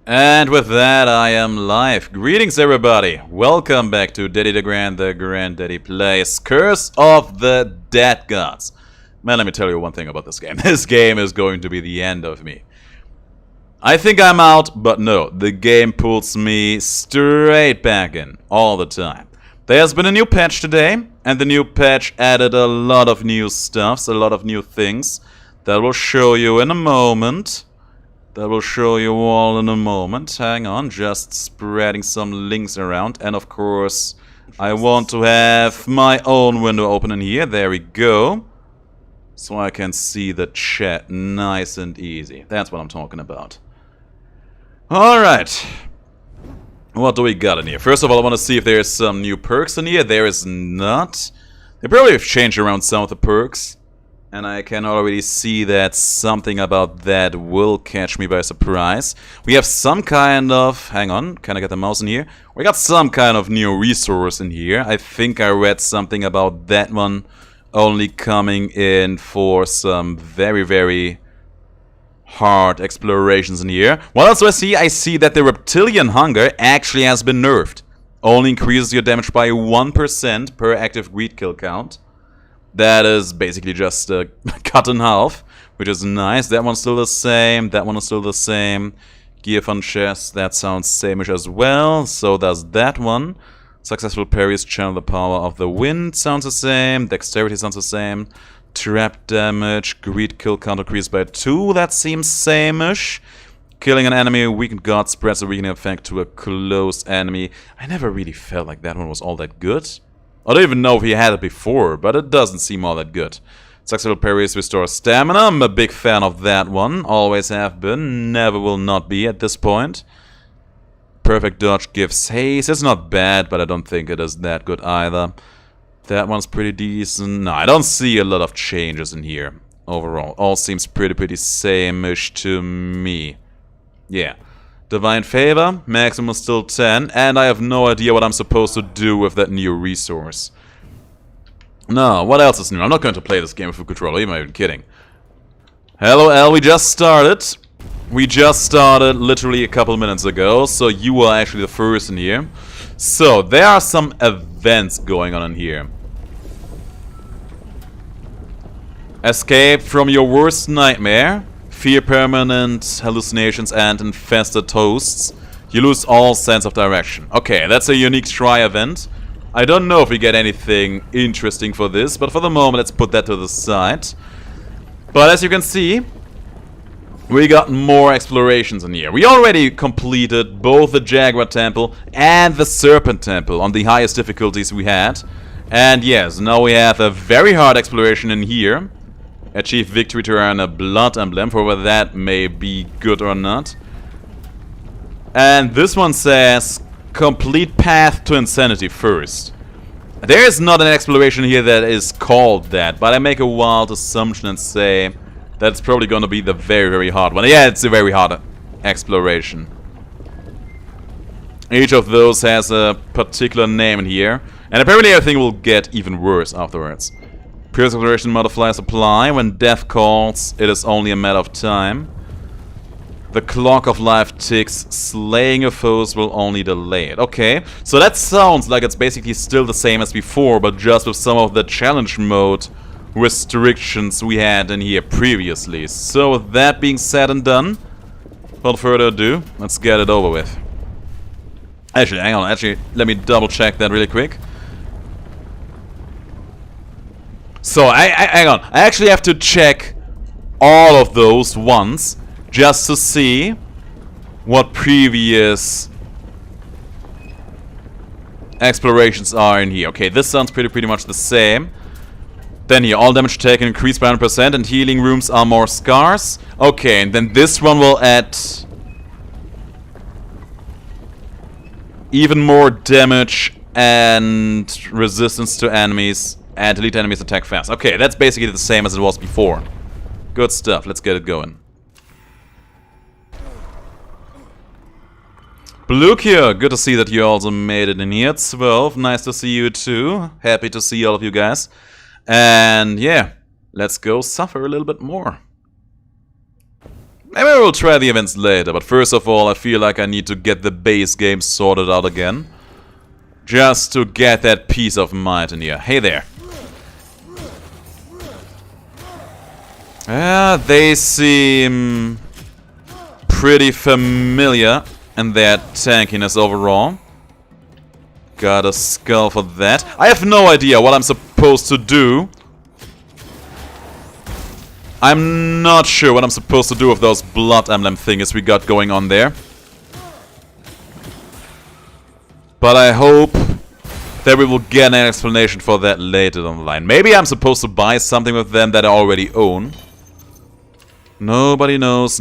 And with that, I am live. Greetings, everybody. Welcome back to Daddy DeGrand, the Granddaddy Plays Curse of the Dead Gods. Man, let me tell you one thing about this game. This game is going to be the end of me. I think I'm out, but no. The game pulls me straight back in, all the time. There's been a new patch today, and the new patch added a lot of new stuffs, a lot of new things that will show you in a moment. That will show you all in a moment. Hang on, just spreading some links around. And of course, I want to have my own window open in here. There we go. So I can see the chat nice and easy. That's what I'm talking about. Alright. What do we got in here? First of all, I want to see if there's some new perks in here. There is not. They probably have changed around some of the perks. And I can already see that something about that will catch me by surprise. We have some kind of... Hang on, can I get the mouse in here? We got some kind of new resource in here. I think I read something about that one only coming in for some very, very hard explorations in here. What else do I see? I see that the reptilian hunger actually has been nerfed. Only increases your damage by 1% per active greed kill count. That is basically just cut in half, which is nice. That one's still the same. That one is still the same. Gear Fund chest, that sounds sameish as well. So does that one. Successful parries channel the power of the wind sounds the same. Dexterity sounds the same. Trap damage, greed kill count increased by 2. That seems sameish. Killing an enemy, weakened god spreads the weakening effect to a close enemy. I never really felt like that one was all that good. I don't even know if he had it before, but it doesn't seem all that good. Successful parries restore stamina. I'm a big fan of that one. Always have been. Never will not be at this point. Perfect dodge gives haste. It's not bad, but I don't think it is that good either. That one's pretty decent. No, I don't see a lot of changes in here. Overall, all seems pretty same-ish to me. Yeah. Divine Favor, maximum is still 10, and I have no idea what I'm supposed to do with that new resource. No, what else is new? I'm not going to play this game with a controller, am I even kidding? Hello L, we just started. We just started literally a couple minutes ago, so you are actually the first in here. So, there are some events going on in here. Escape from your worst nightmare. Fear permanent hallucinations and infested hosts. You lose all sense of direction. Okay, that's a unique try event. I don't know if we get anything interesting for this, but for the moment let's put that to the side. But as you can see, we got more explorations in here. We already completed both the Jaguar Temple and the Serpent Temple on the highest difficulties we had. And yes, now we have a very hard exploration in here. Achieve victory to earn a blood emblem, for whether that may be good or not. And this one says, complete path to insanity first. There is not an exploration here that is called that, but I make a wild assumption and say that it's probably going to be the very hard one. Yeah, it's a very hard exploration. Each of those has a particular name in here, and apparently everything will get even worse afterwards. Previous exploration modifiers apply. When death calls, it is only a matter of time. The clock of life ticks. Slaying your foes will only delay it. Okay, so that sounds like it's basically still the same as before, but just with some of the challenge mode restrictions we had in here previously. So with that being said and done, without further ado, let's get it over with. Actually, hang on. Actually, let me double check that really quick. So, hang on, I actually have to check all of those once, just to see what previous explorations are in here. Okay, this sounds pretty much the same. Then here, all damage taken increased by 100% and healing rooms are more scarce. Okay, and then this one will add even more damage and resistance to enemies. And delete enemies attack fast. Okay, that's basically the same as it was before. Good stuff, let's get it going. Blukia, good to see that you also made it in here. 12, nice to see you too. Happy to see all of you guys. And yeah, let's go suffer a little bit more. Maybe we'll try the events later, but first of all, I feel like I need to get the base game sorted out again. Just to get that peace of mind in here. Hey there. They seem pretty familiar in their tankiness overall. Got a skull for that. I have no idea what I'm supposed to do. I'm not sure what I'm supposed to do with those blood emblem thingies we got going on there. But I hope that we will get an explanation for that later down the line. Maybe I'm supposed to buy something with them that I already own. Nobody knows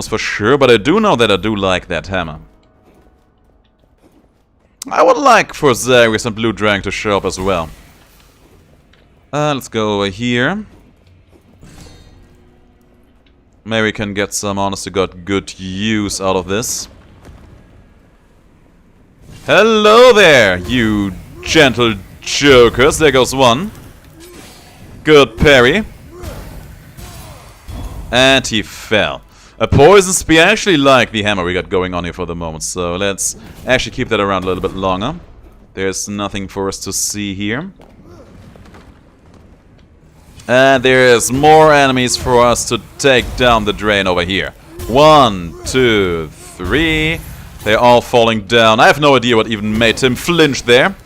for sure, but I do know that I do like that hammer. I would like for Zagreus and Blue Dragon to show up as well. Let's go over here. Maybe we can get some honest to God good use out of this. Hello there, you gentle jokers. There goes one. Good parry. And he fell. A poison spear. I actually like the hammer we got going on here for the moment, so let's actually keep that around a little bit longer. There's nothing for us to see here. And there's more enemies for us to take down the drain over here. 1, 2, 3. They're all falling down. I have no idea what even made him flinch there.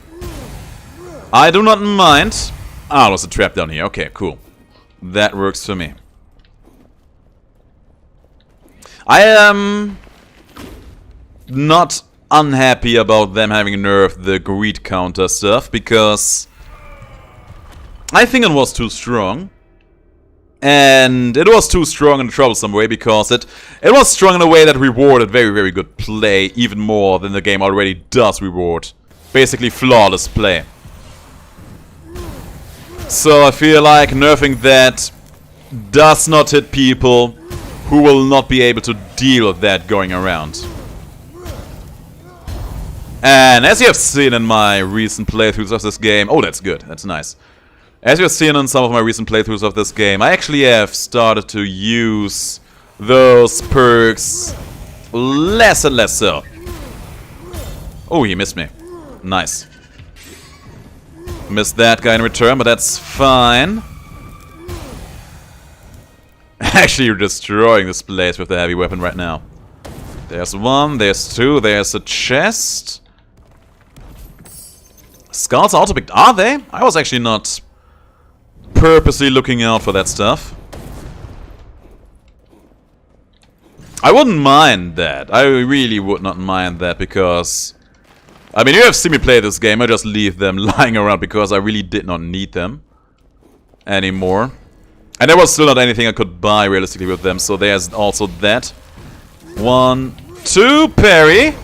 I do not mind. Ah, there's a trap down here. Okay, cool. That works for me. I am not unhappy about them having nerfed the greed counter stuff, because I think it was too strong. And it was too strong in a troublesome way, because it was strong in a way that rewarded very, very good play, even more than the game already does reward. Basically flawless play. So I feel like nerfing that does not hit people who will not be able to deal with that going around. And as you have seen in my recent playthroughs of this game... Oh, that's good. That's nice. As you have seen in some of my recent playthroughs of this game, I actually have started to use those perks less and less so. Oh, he missed me. Nice. Missed that guy in return, but that's fine. Actually, you're destroying this place with the heavy weapon right now. There's one, there's two, there's a chest. Skulls are auto-picked. Are they? I was actually not purposely looking out for that stuff. I wouldn't mind that. I really would not mind that, because... I mean, you have seen me play this game. I just leave them lying around because I really did not need them anymore. And there was still not anything I could buy realistically with them, so there's also that. 1, 2, parry.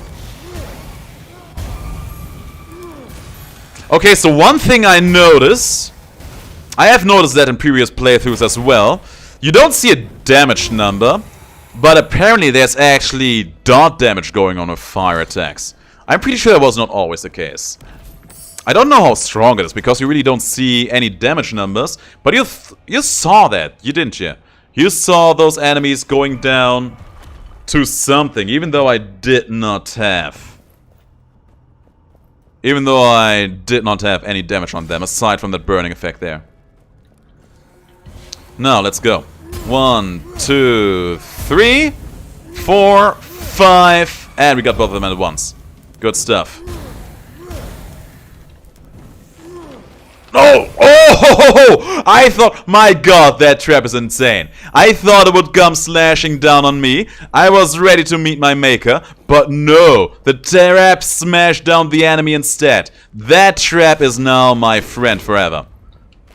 Okay, so one thing I notice, I have noticed that in previous playthroughs as well, you don't see a damage number, but apparently there's actually dot damage going on with fire attacks. I'm pretty sure that was not always the case. I don't know how strong it is, because you really don't see any damage numbers, but you saw that, didn't you? You saw those enemies going down to something, even though I did not have any damage on them, aside from that burning effect there. Now, let's go. 1, 2, 3, 4, 5, and we got both of them at once. Good stuff. Oh! Oh! I thought, my god, that trap is insane. I thought it would come slashing down on me. I was ready to meet my maker, but no, the trap smashed down the enemy instead. That trap is now my friend forever.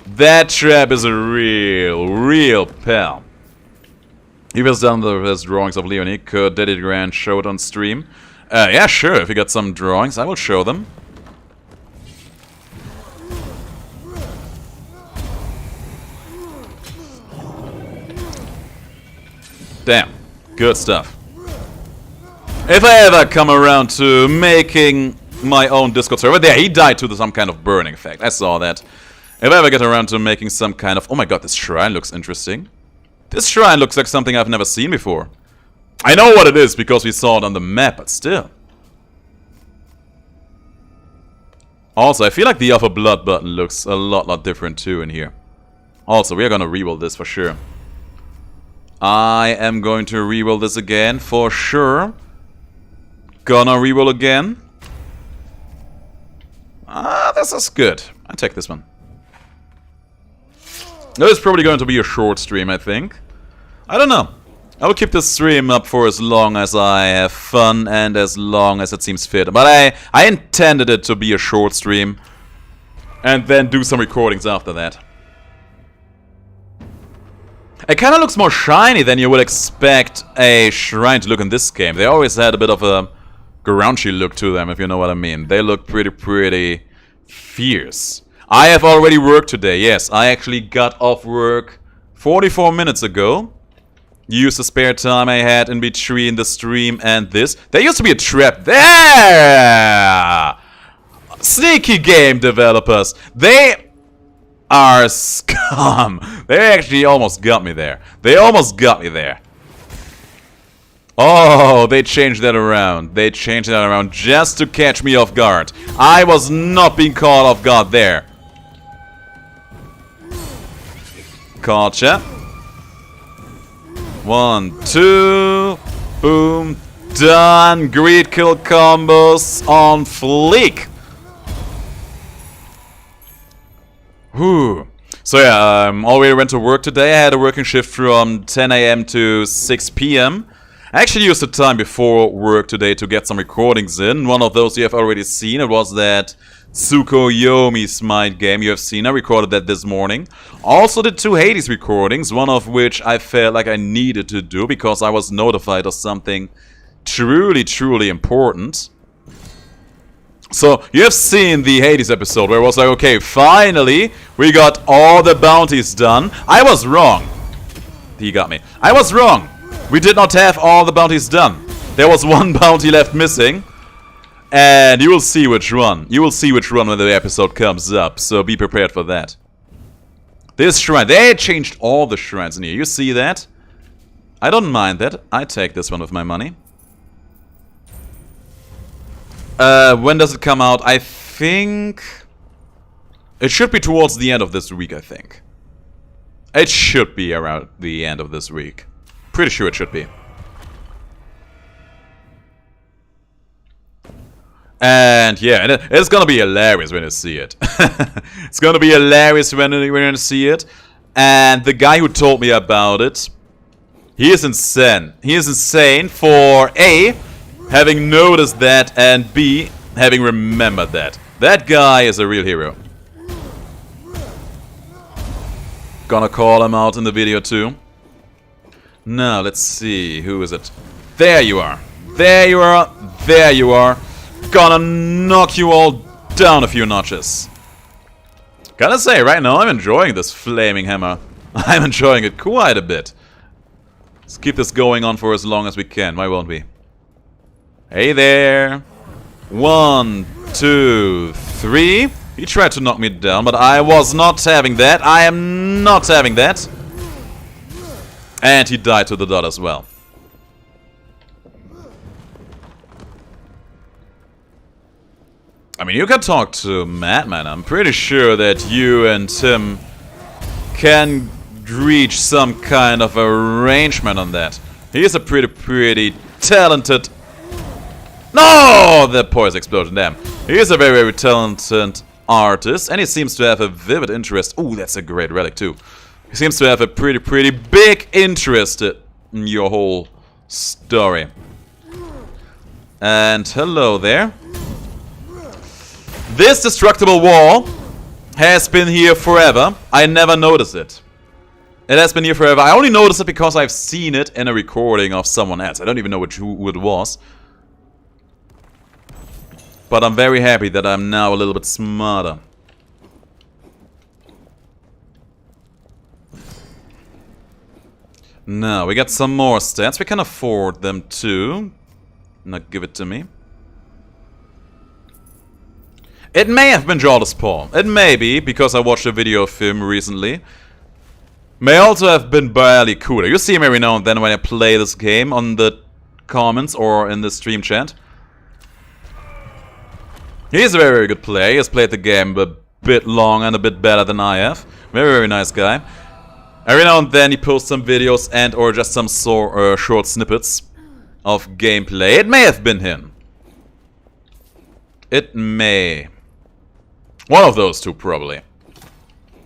That trap is a real pal. He was done with his drawings of Leonie. Could DeGrand show it on stream? Yeah, sure, if you got some drawings, I will show them. Damn. Good stuff. If I ever come around to making my own Discord server... There, he died to some kind of burning effect. I saw that. If I ever get around to making some kind of... Oh my god, this shrine looks interesting. This shrine looks like something I've never seen before. I know what it is because we saw it on the map, but still. Also, I feel like the Offer Blood button looks a lot different too in here. Also, we are gonna reroll this for sure. I am going to reroll this again for sure. Gonna reroll again. Ah, this is good. I take this one. This is probably going to be a short stream, I think. I don't know. I will keep this stream up for as long as I have fun and as long as it seems fit. But I intended it to be a short stream. And then do some recordings after that. It kind of looks more shiny than you would expect a shrine to look in this game. They always had a bit of a grouchy look to them, if you know what I mean. They look pretty fierce. I have already worked today, yes. I actually got off work 44 minutes ago. Used the spare time I had in between the stream and this. There used to be a trap there! Sneaky game developers. They are scum. They actually almost got me there. They almost got me there. Oh, they changed that around. They changed that around just to catch me off guard. I was not being caught off guard there. Gotcha. 1, 2, boom, done. Greed kill combos on fleek. Whew. So yeah, already went to work today. I had a working shift from 10 AM to 6 PM. I actually used the time before work today to get some recordings in. One of those you have already seen. It was that Tsukuyomi Smite game you have seen. I recorded that this morning. Also did 2 Hades recordings, one of which I felt like I needed to do because I was notified of something truly important. So, you have seen the Hades episode where it was like, okay, finally, we got all the bounties done. I was wrong. He got me. I was wrong. We did not have all the bounties done. There was one bounty left missing. And you will see which one. You will see which one when the episode comes up. So be prepared for that. This shrine. They changed all the shrines in here. You see that? I don't mind that. I take this one with my money. When does it come out? I think... it should be towards the end of this week, I think. It should be around the end of this week. Pretty sure it should be. And yeah, it's gonna be hilarious when you see it. It's gonna be hilarious when you see it. And the guy who told me about it, he is insane. He is insane for A, having noticed that, and B, having remembered that. That guy is a real hero. Gonna call him out in the video too. Now, let's see, who is it? There you are. There you are. There you are. Gonna knock you all down a few notches. Gotta say, right now I'm enjoying this flaming hammer. I'm enjoying it quite a bit. Let's keep this going on for as long as we can. Why won't we? Hey there. 1, 2, 3. He tried to knock me down, but I was not having that. I am not having that. And he died to the dot as well. I mean, you can talk to Madman. I'm pretty sure that you and him can reach some kind of arrangement on that. He is a pretty talented... No! The poison explosion, damn. He is a very talented artist, and he seems to have a vivid interest... Ooh, that's a great relic, too. He seems to have a pretty big interest in your whole story. And hello there. This destructible wall has been here forever. I never noticed it. It has been here forever. I only noticed it because I've seen it in a recording of someone else. I don't even know who it was. But I'm very happy that I'm now a little bit smarter. Now, we got some more stats. We can afford them too. Now give it to me. It may have been Jordan's Paul. It may be, because I watched a video of him recently. May also have been barely cooler. You see him every now and then when I play this game on the comments or in the stream chat. He's a very, very good player. He has played the game a bit long and a bit better than I have. Very, very nice guy. Every now and then he posts some videos and or just some short snippets of gameplay. It may have been him. It may. One of those two, probably.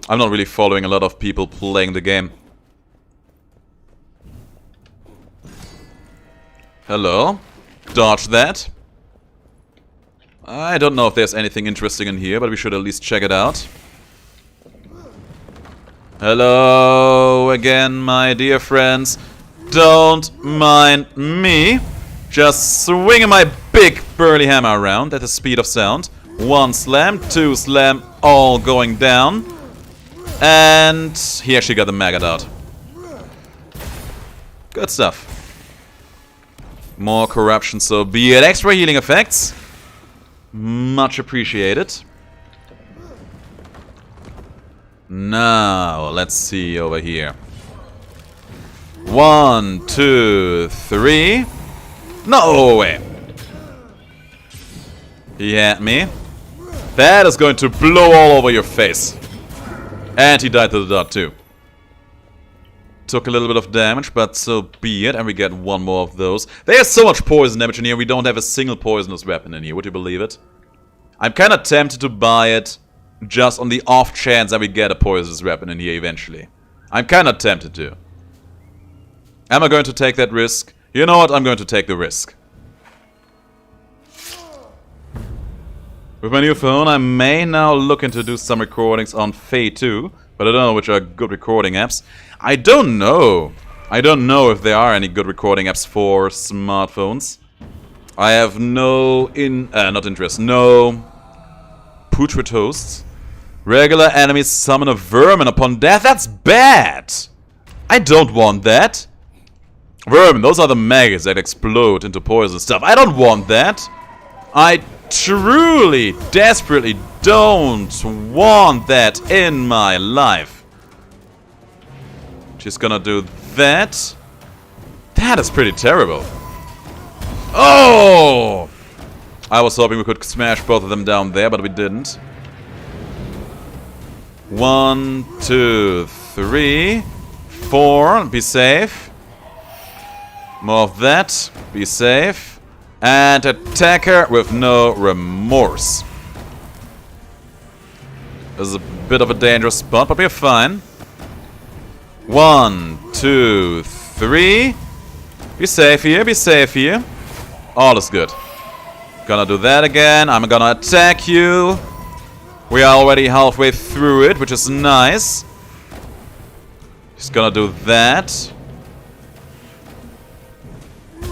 I'm not really following a lot of people playing the game. Hello. Dodge that. I don't know if there's anything interesting in here, but we should at least check it out. Hello again, my dear friends. Don't mind me. Just swinging my big burly hammer around at the speed of sound. 1 slam, 2 slam, all going down. And he actually got the maggot out. Good stuff. More corruption, so be it. Extra healing effects. Much appreciated. Now, let's see over here. 1, 2, 3. No way. He had me. That is going to blow all over your face. And he died to the dot too. Took a little bit of damage, but so be it. And we get one more of those. There's so much poison damage in here. We don't have a single poisonous weapon in here. Would you believe it? I'm kind of tempted to buy it just on the off chance that we get a poisonous weapon in here eventually. I'm kind of tempted to. Am I going to take that risk? You know what? I'm going to take the risk. With my new phone, I may now look into do some recordings on Fae 2, but I don't know which are good recording apps. I don't know. I don't know if there are any good recording apps for smartphones. I have no not interest. No putrid hosts. Regular enemies summon a vermin upon death. That's bad. I don't want that. Vermin, those are the maggots that explode into poison stuff. I don't want that. I truly, desperately don't want that in my life. She's gonna do that. That is pretty terrible. Oh! I was hoping we could smash both of them down there, but we didn't. 1, 2, 3, 4. Be safe. More of that. Be safe. And attack her with no remorse. This is a bit of a dangerous spot, but we're fine. 1, 2, 3. Be safe here, be safe here. All is good. Gonna do that again. I'm gonna attack you. We are already halfway through it, which is nice. He's gonna do that.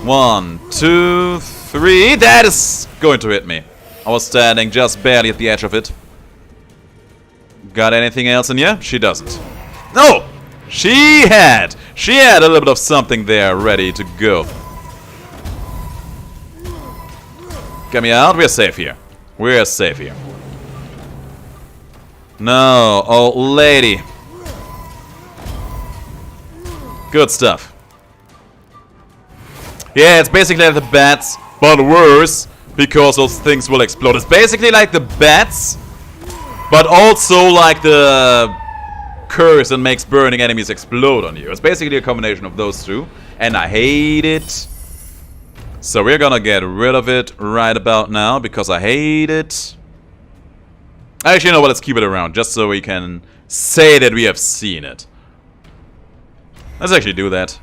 1, 2, 3. That is going to hit me. I was standing just barely at the edge of it. Got anything else in here? She doesn't. No! She had a little bit of something there ready to go. Get me out. We're safe here. We're safe here. No, old lady. Good stuff. Yeah, it's basically like the bats, but worse, because those things will explode. It's basically like the bats, but also like the curse that makes burning enemies explode on you. It's basically a combination of those two, and I hate it. So we're gonna get rid of it right about now, because I hate it. Actually, you know what, let's keep it around, just so we can say that we have seen it. Let's actually do that.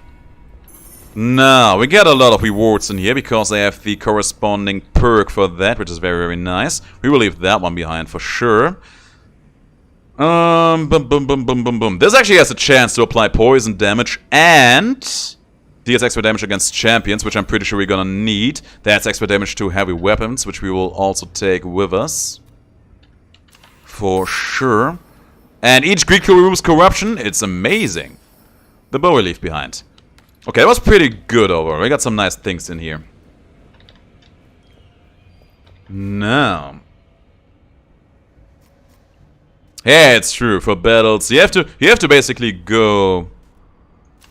Now, we get a lot of rewards in here, because they have the corresponding perk for that, which is very, very nice. We will leave that one behind for sure. Boom, boom, boom, boom, boom, boom. This actually has a chance to apply poison damage and deals extra damage against champions, which I'm pretty sure we're gonna need. That's extra damage to heavy weapons, which we will also take with us. For sure. And each Greek crew removes corruption. It's amazing. The bow we leave behind. Okay, that was pretty good overall. We got some nice things in here. Now. Yeah, it's true. For battles, you have to basically go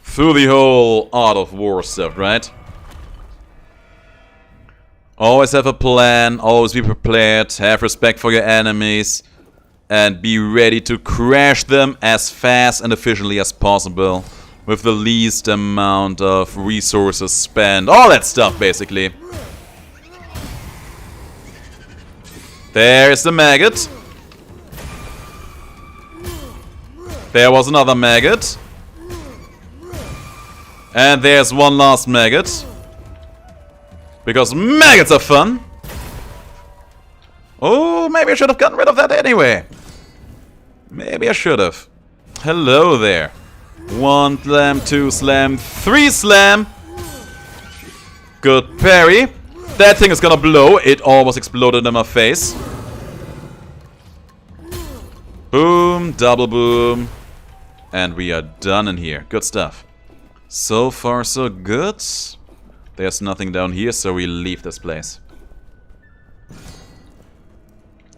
through the whole Art of War stuff, right? Always have a plan, always be prepared, have respect for your enemies, and be ready to crash them as fast and efficiently as possible with the least amount of resources spent. All that stuff, basically. There's the maggot. There was another maggot. And there's one last maggot. Because maggots are fun. Oh, maybe I should have gotten rid of that anyway. Maybe I should have. Hello there. 1 slam, 2 slam, 3 slam. Good parry. That thing is gonna blow. It almost exploded in my face. Boom, double boom. And we are done in here. Good stuff. So far, so good. There's nothing down here, so we leave this place.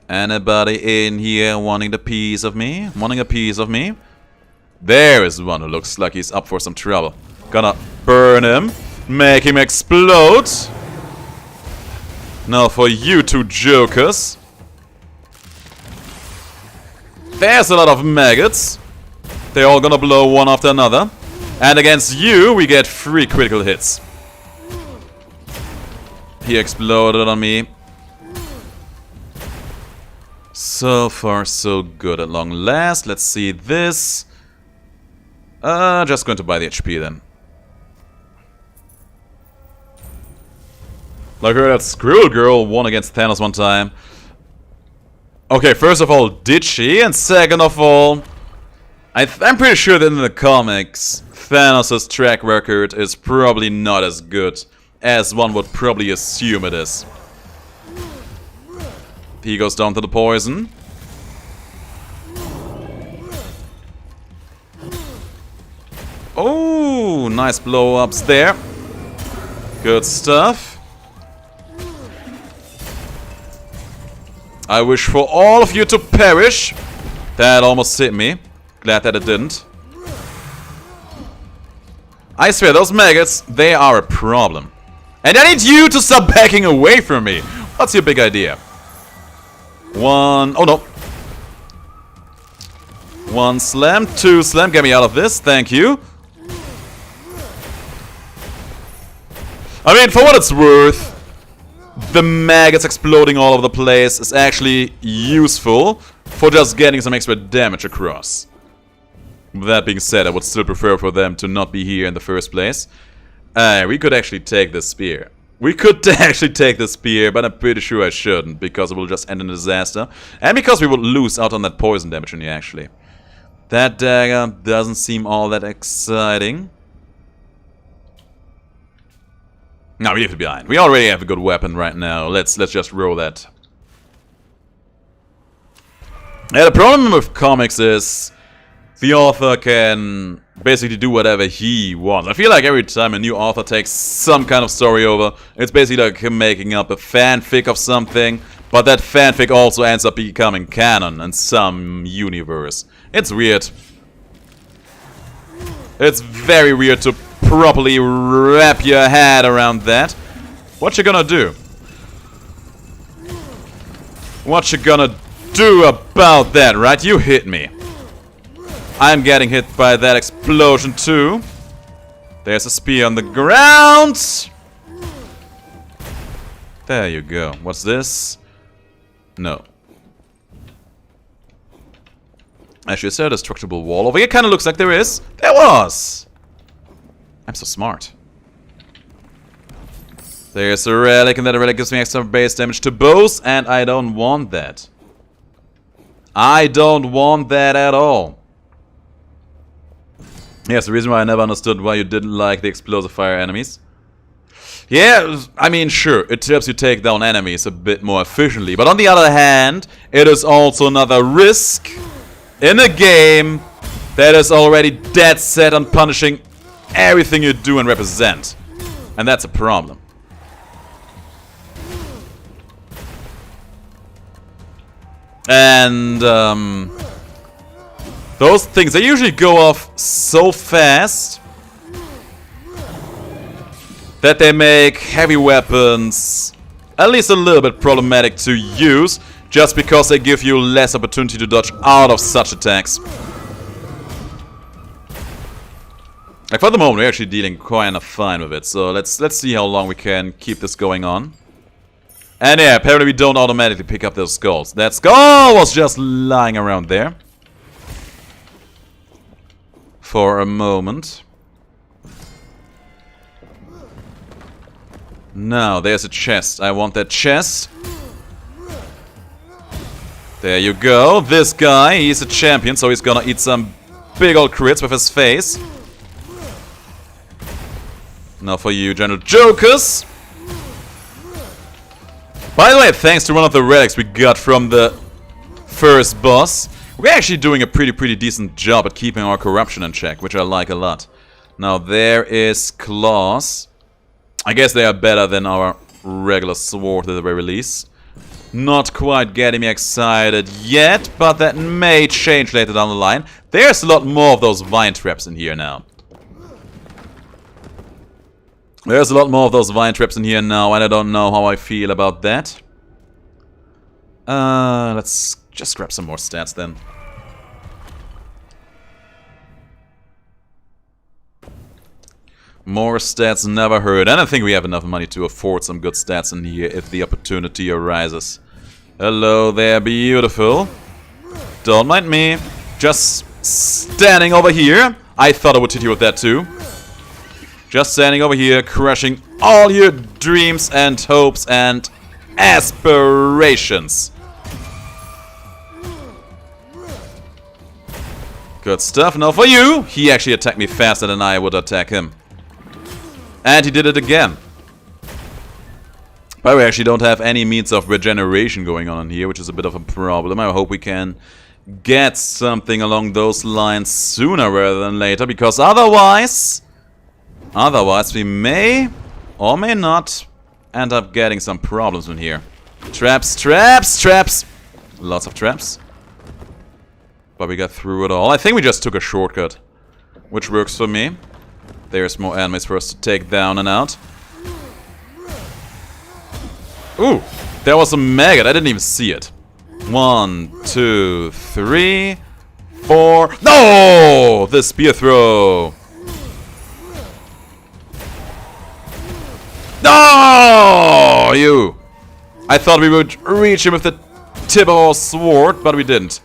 Anybody in here wanting a piece of me? Wanting a piece of me? There is one who looks like he's up for some trouble. Gonna burn him. Make him explode. Now for you two jokers. There's a lot of maggots. They're all gonna blow one after another. And against you, we get 3 critical hits. He exploded on me. So far, so good at long last. Let's see this. Just going to buy the HP then. Like that Squirrel Girl won against Thanos one time. Okay, first of all, did she? And second of all, I'm pretty sure that in the comics, Thanos' track record is probably not as good as one would probably assume it is. He goes down to the poison. Oh, nice blow-ups there. Good stuff. I wish for all of you to perish. That almost hit me. Glad that it didn't. I swear, those maggots, they are a problem. And I need you to stop backing away from me. What's your big idea? Oh no. 1 slam, 2 slam, get me out of this, thank you. I mean, for what it's worth, the maggots exploding all over the place is actually useful for just getting some extra damage across. With that being said, I would still prefer for them to not be here in the first place. We could actually take this spear. We could actually take the spear, but I'm pretty sure I shouldn't, because it will just end in a disaster. And because we would lose out on that poison damage on you, actually. That dagger doesn't seem all that exciting. No, we leave it behind. We already have a good weapon right now. Let's just roll that. Yeah, the problem with comics is the author can basically do whatever he wants. I feel like every time a new author takes some kind of story over, it's basically like him making up a fanfic of something, but that fanfic also ends up becoming canon in some universe. It's weird. It's very weird to properly wrap your head around that. What you gonna do? What you gonna do about that, right? You hit me. I'm getting hit by that explosion too. There's a spear on the ground. There you go. What's this? No. Actually, is there a destructible wall over here? Kinda looks like there is. There was! I'm so smart. There's a relic, and that relic gives me extra base damage to bows, and I don't want that. I don't want that at all. Yes, the reason why I never understood why you didn't like the explosive fire enemies. Yeah, I mean, sure, it helps you take down enemies a bit more efficiently. But on the other hand, it is also another risk in a game that is already dead set on punishing everything you do and represent. And that's a problem. And, those things, they usually go off so fast that they make heavy weapons at least a little bit problematic to use, just because they give you less opportunity to dodge out of such attacks. Like, for the moment, we're actually dealing quite enough fine with it, so let's see how long we can keep this going on. And yeah, apparently we don't automatically pick up those skulls. That skull was just lying around there. For a moment. Now, there's a chest. I want that chest. There you go. This guy, he's a champion, so he's gonna eat some big old crits with his face. Now for you, General Jokers. By the way, thanks to one of the relics we got from the first boss, we're actually doing a pretty decent job at keeping our corruption in check, which I like a lot. Now there is claws. I guess they are better than our regular sword at the very least. Not quite getting me excited yet, but that may change later down the line. There's a lot more of those vine traps in here now. There's a lot more of those vine traps in here now, and I don't know how I feel about that. Let's just grab some more stats then. More stats never hurt, and I think we have enough money to afford some good stats in here if the opportunity arises. Hello there, beautiful. Don't mind me. Just standing over here. I thought I would hit you with that too. Just standing over here, crushing all your dreams and hopes and aspirations. Good stuff. Now for you, he actually attacked me faster than I would attack him. And he did it again. But we actually don't have any means of regeneration going on in here, which is a bit of a problem. I hope we can get something along those lines sooner rather than later, because otherwise we may or may not end up getting some problems in here. Traps, traps, traps! Lots of traps. But we got through it all. I think we just took a shortcut, which works for me. There's more enemies for us to take down and out. Ooh, there was a maggot. I didn't even see it. 1, 2, 3, 4. No! The spear throw. No! You! I thought we would reach him with the tip of our sword, but we didn't.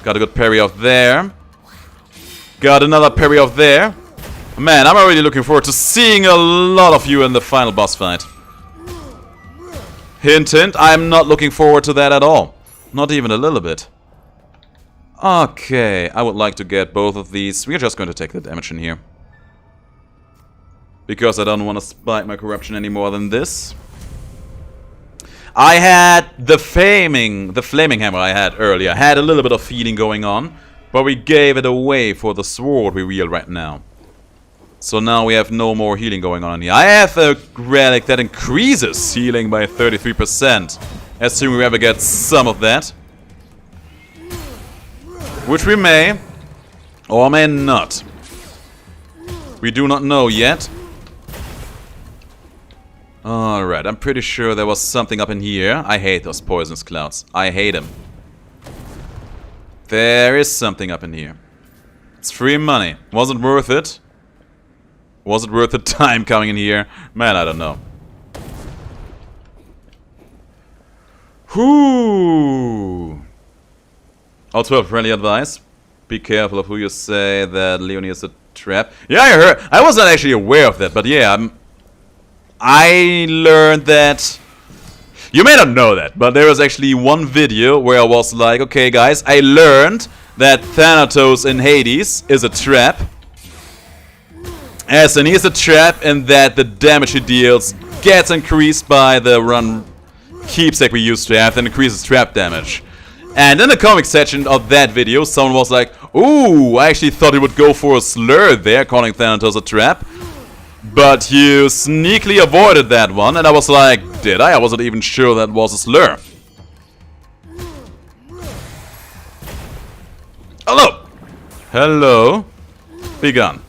Got a good parry off there. Got another parry off there. Man, I'm already looking forward to seeing a lot of you in the final boss fight. Hint, hint, I'm not looking forward to that at all. Not even a little bit. Okay, I would like to get both of these. We're just going to take the damage in here. Because I don't want to spike my corruption any more than this. I had the flaming hammer I had earlier. Had a little bit of healing going on. But we gave it away for the sword we wield right now. So now we have no more healing going on in here. I have a relic that increases healing by 33%. Assuming we ever get some of that. Which we may. Or may not. We do not know yet. Alright, I'm pretty sure there was something up in here. I hate those poisonous clouds. I hate them. There is something up in here. It's free money. Wasn't worth it. Was it worth the time coming in here? Man, I don't know. Whoo! Also a friendly advice. Be careful of who you say that Leonie is a trap. Yeah, I heard. I was not actually aware of that, but yeah, I learned that. You may not know that, but there was actually one video where I was like, okay guys, I learned that Thanatos in Hades is a trap. As in, he's a trap, and that the damage he deals gets increased by the run keepsake we used to have, and increases trap damage. And in the comic section of that video, someone was like, ooh, I actually thought he would go for a slur there, calling Thanatos a trap. But you sneakily avoided that one, and I was like, did I? I wasn't even sure that was a slur. Hello! Hello. Be gone.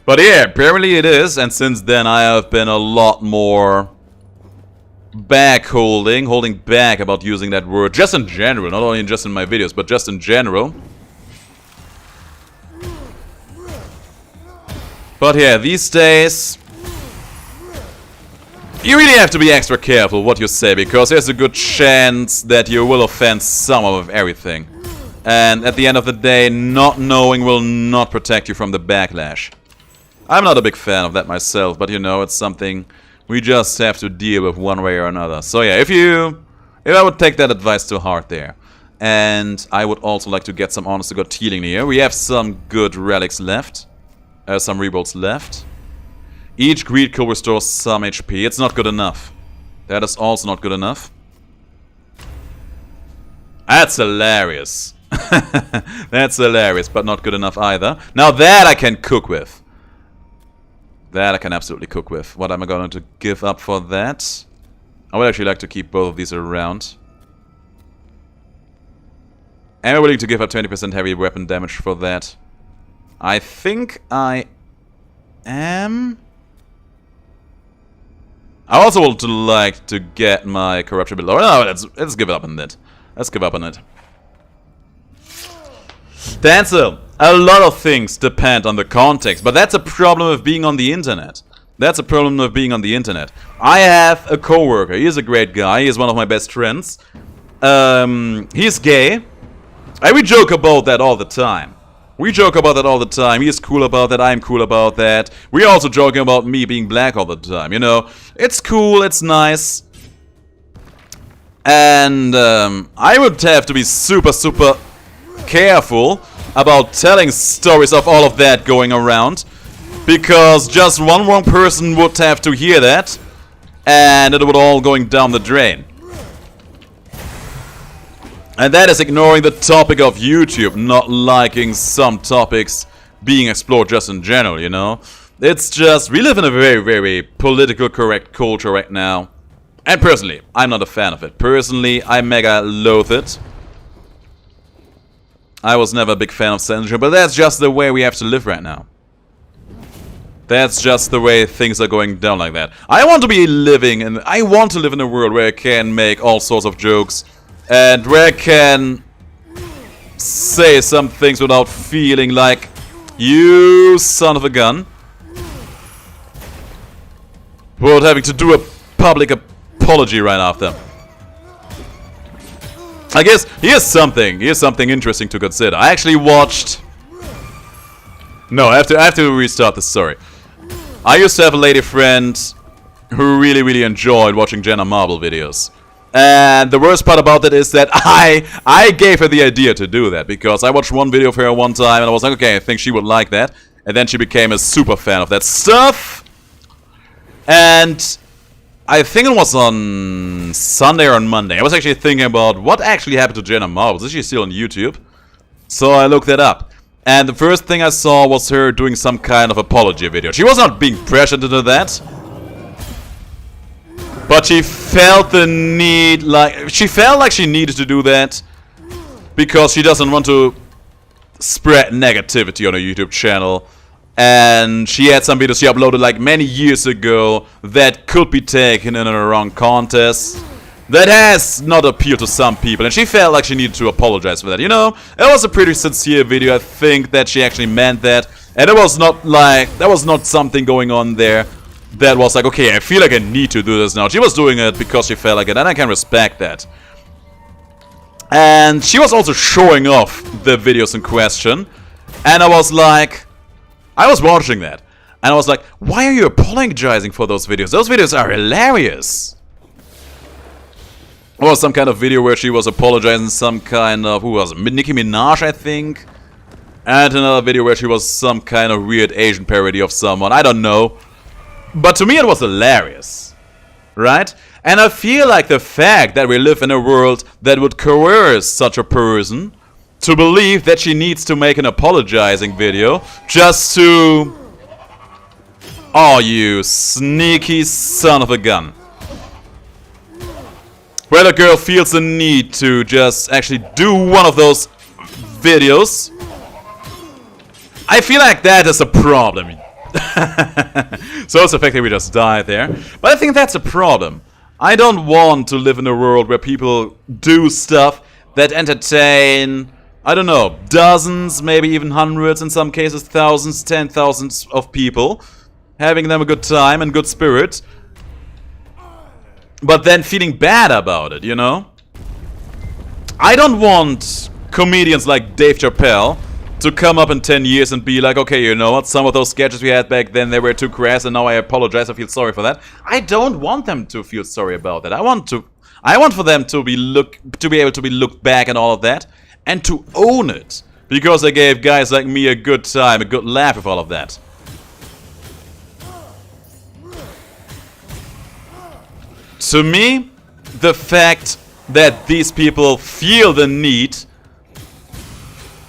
But yeah, apparently it is, and since then I have been a lot more holding back about using that word, just in general, not only just in my videos, but just in general. But yeah, these days, you really have to be extra careful what you say, because there's a good chance that you will offend someone with everything. And at the end of the day, not knowing will not protect you from the backlash. I'm not a big fan of that myself, but you know, it's something we just have to deal with one way or another. So yeah, if I would take that advice to heart there. And I would also like to get some honest to God healing here. We have some good relics left. Some rebolts left. Each greed kill restores some HP. It's not good enough. That is also not good enough. That's hilarious. That's hilarious, but not good enough either. Now that I can cook with. That I can absolutely cook with. What am I going to give up for that? I would actually like to keep both of these around. Am I willing to give up 20% heavy weapon damage for that? I think I am. I also would like to get my corruption a bit lower. No, let's give up on that. Let's give up on it. Dancer, a lot of things depend on the context, but that's a problem of being on the internet. That's a problem of being on the internet. I have a coworker. He is a great guy. He is one of my best friends. He's gay. And we joke about that all the time. We joke about that all the time. He is cool about that. I'm cool about that. We're also joking about me being black all the time. You know, it's cool. It's nice. And I would have to be super careful about telling stories of all of that going around. Because just one wrong person would have to hear that. And it would all going down the drain. And that is ignoring the topic of YouTube, not liking some topics being explored just in general, you know? It's just, we live in a very political correct culture right now. And personally, I'm not a fan of it. Personally, I mega loathe it. I was never a big fan of censorship, but that's just the way we have to live right now. That's just the way things are going down like that. I want to live in a world where I can make all sorts of jokes. And where I can say some things without feeling like, you son of a gun. Without having to do a public apology right after. I guess here's something interesting to consider. I actually watched... No, I have to restart the story. I used to have a lady friend who really enjoyed watching Jenna Marble videos. And the worst part about that is that I gave her the idea to do that, because I watched one video of her one time and I was like, okay, I think she would like that. And then she became a super fan of that stuff. And I think it was on Sunday or on Monday. I was actually thinking about what actually happened to Jenna Marbles. Is she still on YouTube? So I looked that up. And the first thing I saw was her doing some kind of apology video. She was not being pressured to do that. But she felt the need, she felt like she needed to do that because she doesn't want to spread negativity on her YouTube channel. And she had some videos she uploaded like many years ago that could be taken in a wrong context. That has not appealed to some people, and she felt like she needed to apologize for that. You know, it was a pretty sincere video. I think that she actually meant that. And it was not like, there was not something going on there that was like, okay, I feel like I need to do this now. She was doing it because she felt like it, and I can respect that. And she was also showing off the videos in question. And I was like, I was watching that. And I was like, why are you apologizing for those videos? Those videos are hilarious. Or some kind of video where she was apologizing, some kind of, who was it? Nicki Minaj, I think. And another video where she was some kind of weird Asian parody of someone. I don't know. But to me it was hilarious, right? And I feel like the fact that we live in a world that would coerce such a person to believe that she needs to make an apologizing video just to... Oh, you sneaky son of a gun. Where the girl feels the need to just actually do one of those videos. I feel like that is a problem. So it's effectively we just die there. But I think that's a problem. I don't want to live in a world where people do stuff that entertain, I don't know, dozens, maybe even hundreds, in some cases thousands, 10,000s of people, having them a good time and good spirit, but then feeling bad about it, you know? I don't want comedians like Dave Chappelle to come up in 10 years and be like, okay, you know what, some of those sketches we had back then, they were too crass and now I apologize, I feel sorry for that. I don't want them to feel sorry about that. I want for them to be able to be looked back at all of that and to own it. Because they gave guys like me a good time, a good laugh with all of that. To me, the fact that these people feel the need,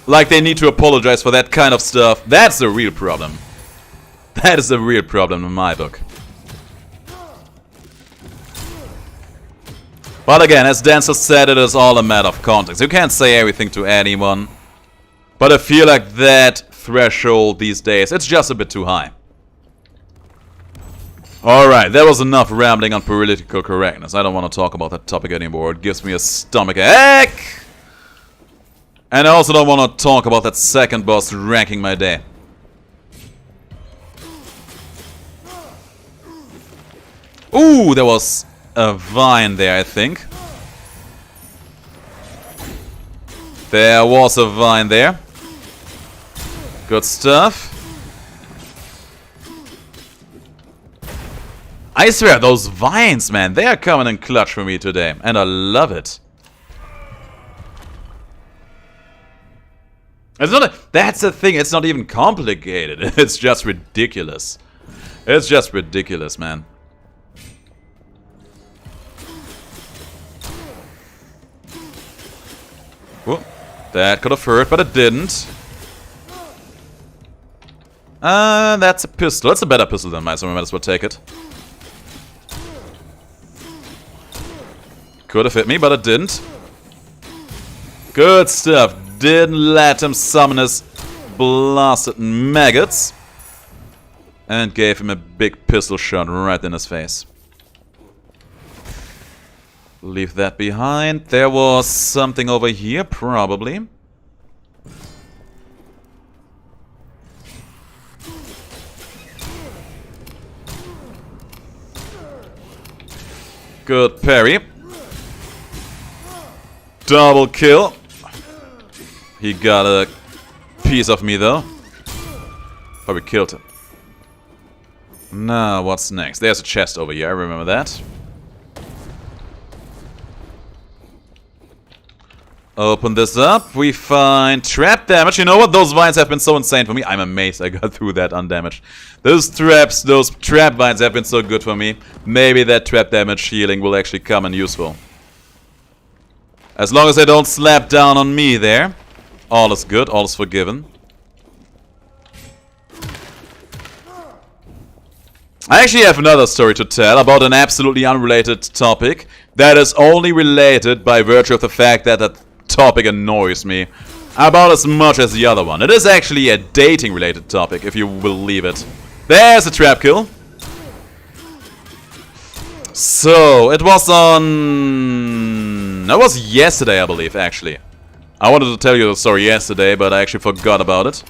like they need to apologize for that kind of stuff, that's the real problem. That is the real problem in my book. But again, as Dancer said, it is all a matter of context. You can't say everything to anyone. But I feel like that threshold these days, it's just a bit too high. Alright, that was enough rambling on political correctness. I don't want to talk about that topic anymore. It gives me a stomach ache. And I also don't want to talk about that second boss wrecking my day. Ooh, there was a vine there, I think. There was a vine there. Good stuff. I swear, those vines, man, they are coming in clutch for me today. And I love it. It's not that's the thing, it's not even complicated. It's just ridiculous. It's just ridiculous, man. Whoa, that could have hurt, but it didn't. That's a pistol. It's a better pistol than mine, so I might as well take it. Could have hit me, but it didn't. Good stuff. Didn't let him summon his blasted maggots. And gave him a big pistol shot right in his face. Leave that behind. There was something over here, probably. Good parry. Double kill. He got a piece of me though. But we killed him. Now, what's next? There's a chest over here, I remember that. Open this up. We find trap damage. You know what? Those vines have been so insane for me. I'm amazed I got through that undamaged. Those traps, those trap vines have been so good for me. Maybe that trap damage healing will actually come in useful. As long as they don't slap down on me there. All is good, all is forgiven. I actually have another story to tell about an absolutely unrelated topic that is only related by virtue of the fact that that topic annoys me about as much as the other one. It is actually a dating related topic, if you will believe it. There's a trap kill. So, it was on... That was yesterday, I believe, actually. I wanted to tell you the story yesterday, but I actually forgot about it.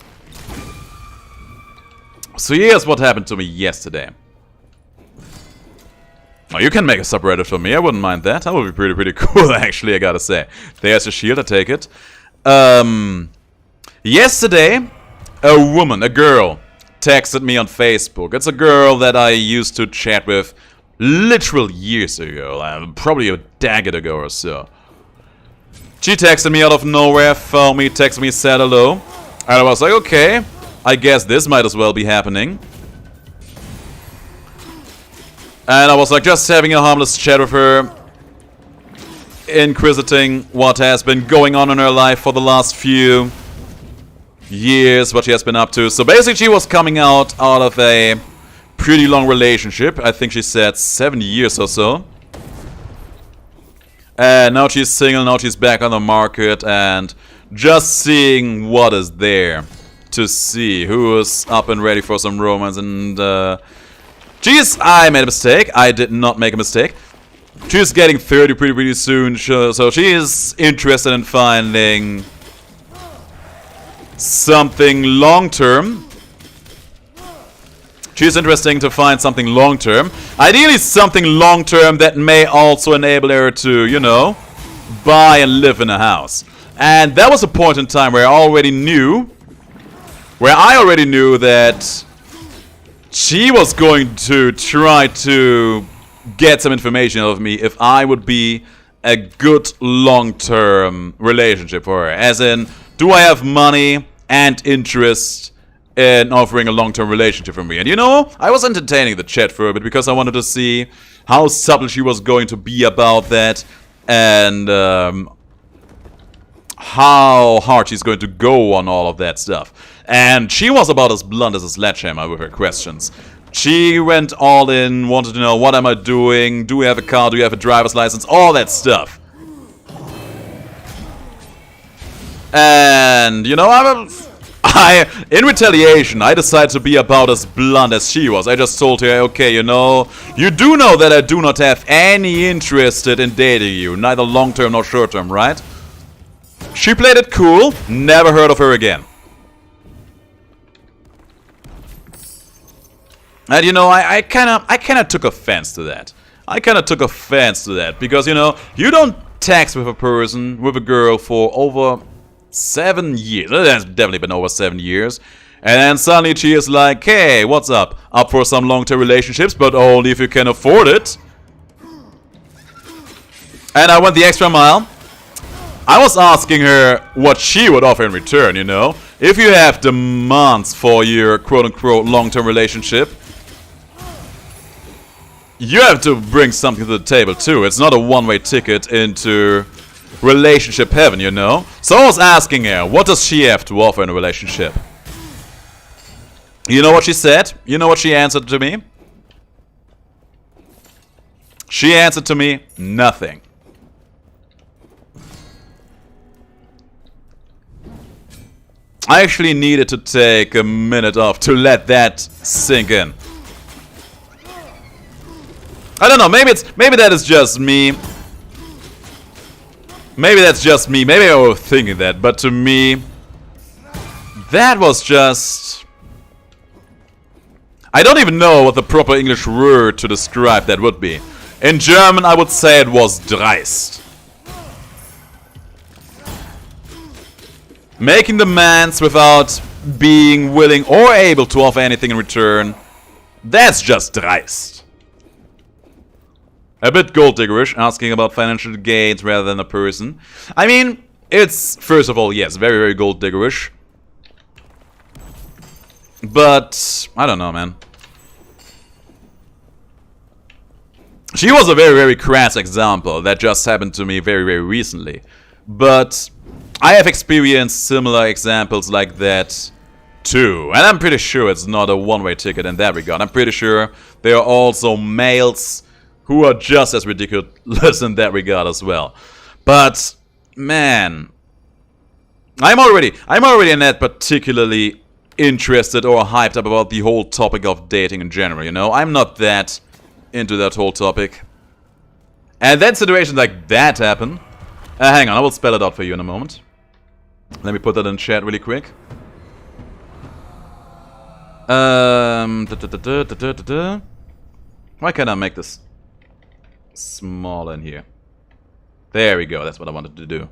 So here's what happened to me yesterday. Oh, you can make a subreddit for me, I wouldn't mind that. That would be pretty cool, actually, I gotta say. There's a shield, I take it. Yesterday, a girl, texted me on Facebook. It's a girl that I used to chat with literal years ago, probably a decade ago or so. She texted me out of nowhere, found me, texted me, said hello. And I was like, okay, I guess this might as well be happening. And I was like, just having a harmless chat with her, inquisiting what has been going on in her life for the last few years, what she has been up to. So basically she was coming out of a pretty long relationship. I think she said 7 years or so. And now she's single, now she's back on the market and just seeing what is there. to see who is up and ready for some romance. And geez, I made a mistake. I did not make a mistake. She's getting 30 pretty soon, so she is interested in finding something long-term. She's interested to find something long-term. Ideally something long-term that may also enable her to, you know, buy and live in a house. And that was a point in time where I already knew that she was going to try to get some information out of me if I would be a good long-term relationship for her. As in, do I have money and interest in offering a long-term relationship for me? And you know, I was entertaining the chat for a bit because I wanted to see how subtle she was going to be about that, and how hard she's going to go on all of that stuff. And she was about as blunt as a sledgehammer with her questions. She went all in, wanted to know, what am I doing? Do we have a car? Do you have a driver's license? All that stuff. And, you know, in retaliation, I decided to be about as blunt as she was. I just told her, okay, you know, you do know that I do not have any interest in dating you. Neither long-term nor short-term, right? She played it cool. Never heard of her again. And you know, I kind of took offense to that. Because, you know, you don't text with a person, with a girl for over 7 years. It has definitely been over 7 years. And then suddenly she is like, hey, what's up? Up for some long-term relationships, but only if you can afford it. And I went the extra mile. I was asking her what she would offer in return, you know. If you have demands for your quote-unquote long-term relationship, you have to bring something to the table too. It's not a one-way ticket into relationship heaven, you know. So I was asking her, what does she have to offer in a relationship? You know what she said? You know what she answered to me? She answered to me, nothing. I actually needed to take a minute off to let that sink in. I don't know, maybe that is just me. Maybe that's just me. Maybe I was thinking that, but to me, that was just... I don't even know what the proper English word to describe that would be. In German, I would say it was dreist. Making demands without being willing or able to offer anything in return, that's just dreist. A bit gold diggerish, asking about financial gains rather than a person. I mean, it's, first of all, yes, very, very gold diggerish. But, I don't know, man. She was a very, very crass example that just happened to me very, very recently. But I have experienced similar examples like that too. And I'm pretty sure it's not a one-way ticket in that regard. I'm pretty sure there are also males who are just as ridiculous in that regard as well. But, man, I'm already not particularly interested or hyped up about the whole topic of dating in general, you know? I'm not that into that whole topic. And then situations like that happen. Hang on, I will spell it out for you in a moment. Let me put that in chat really quick. Why can't I make this small in here? There we go, that's what I wanted to do.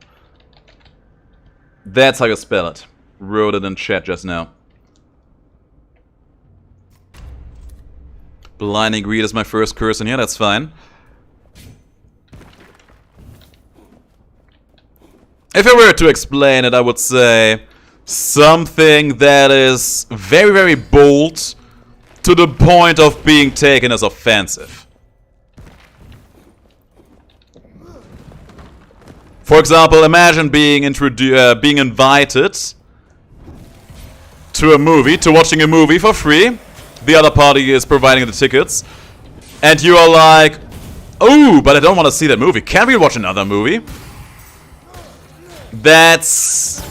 That's how you spell it. Wrote it in chat just now. Blinding greed is my first curse in here, that's fine. If I were to explain it, I would say something that is very, very bold to the point of being taken as offensive. For example, imagine being invited to a movie, to watching a movie for free. The other party is providing the tickets. And you are like, oh, but I don't want to see that movie. Can we watch another movie? That's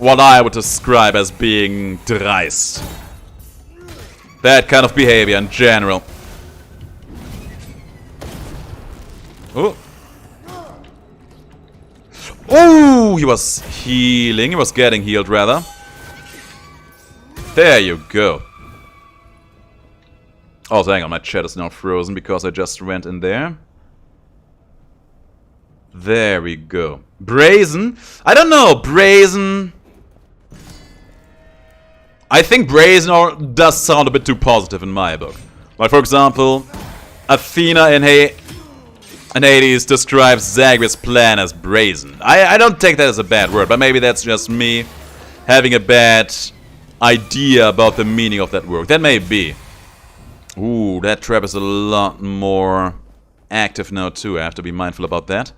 what I would describe as being dreist. That kind of behavior in general. Oh. Oh, he was healing. He was getting healed, rather. There you go. Oh, hang on. My chat is now frozen because I just went in there. There we go. Brazen? I don't know. Brazen. I think brazen does sound a bit too positive in my book. Like, for example, Athena in Hades describes Zagreus' plan as brazen. I don't take that as a bad word, but maybe that's just me having a bad idea about the meaning of that word. That may be. Ooh, that trap is a lot more active now too. I have to be mindful about that.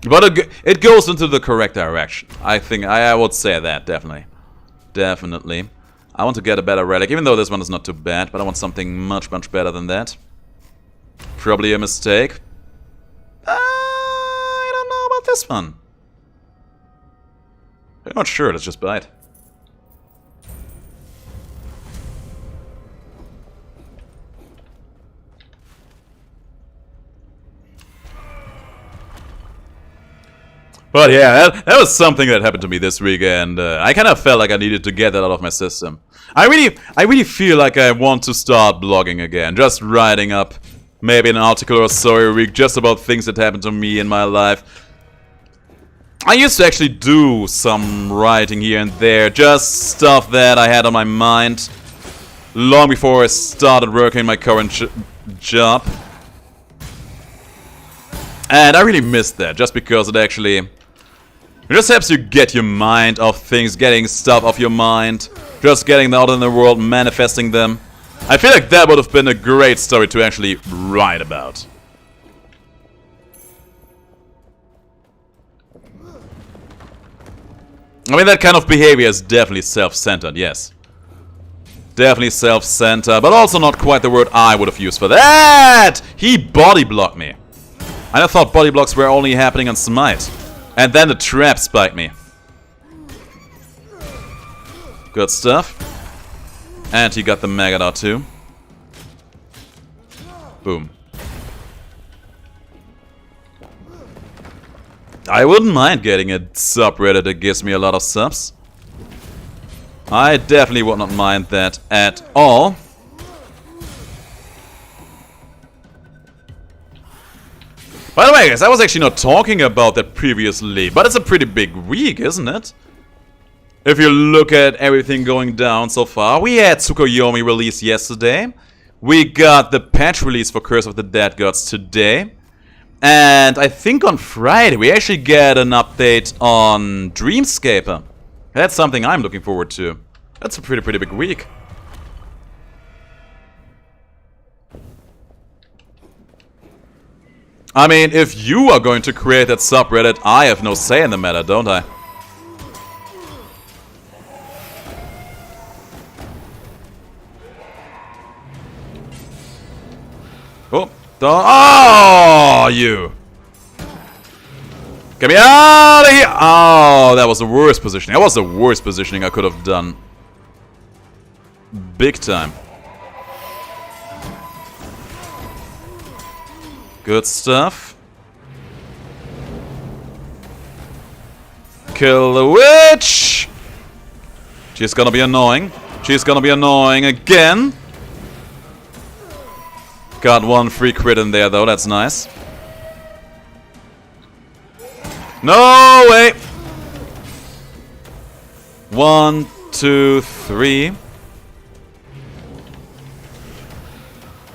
But it goes into the correct direction. I think I would say that, definitely. Definitely. I want to get a better relic, even though this one is not too bad, but I want something much, much better than that. Probably a mistake. I don't know about this one. I'm not sure, let's just buy it. But yeah, that was something that happened to me this week, and I kind of felt like I needed to get that out of my system. I really feel like I want to start blogging again, just writing up maybe an article or so a week just about things that happened to me in my life. I used to actually do some writing here and there, just stuff that I had on my mind long before I started working my current job. And I really missed that, just because it actually just helps you get your mind off things, getting stuff off your mind, just getting them out in the world, manifesting them. I feel like that would have been a great story to actually write about. I mean, that kind of behavior is definitely self-centered, yes. Definitely self-centered, but also not quite the word I would have used for that! He body blocked me. I thought body blocks were only happening on Smite. And then the trap spiked me. Good stuff. And he got the Maggot out too. Boom. I wouldn't mind getting a subreddit that gives me a lot of subs. I definitely would not mind that at all. By the way, guys, I was actually not talking about that previously, but it's a pretty big week, isn't it? If you look at everything going down so far, we had Tsukuyomi released yesterday. We got the patch release for Curse of the Dead Gods today. And I think on Friday we actually get an update on Dreamscaper. That's something I'm looking forward to. That's a pretty big week. I mean, if you are going to create that subreddit, I have no say in the matter, don't I? Oh, don't. Oh, you! Get me out of here! Oh, that was the worst positioning. That was the worst positioning I could have done. Big time. Good stuff. Kill the witch! She's gonna be annoying. She's gonna be annoying again. Got one free crit in there though, that's nice. No way! 1, 2, 3.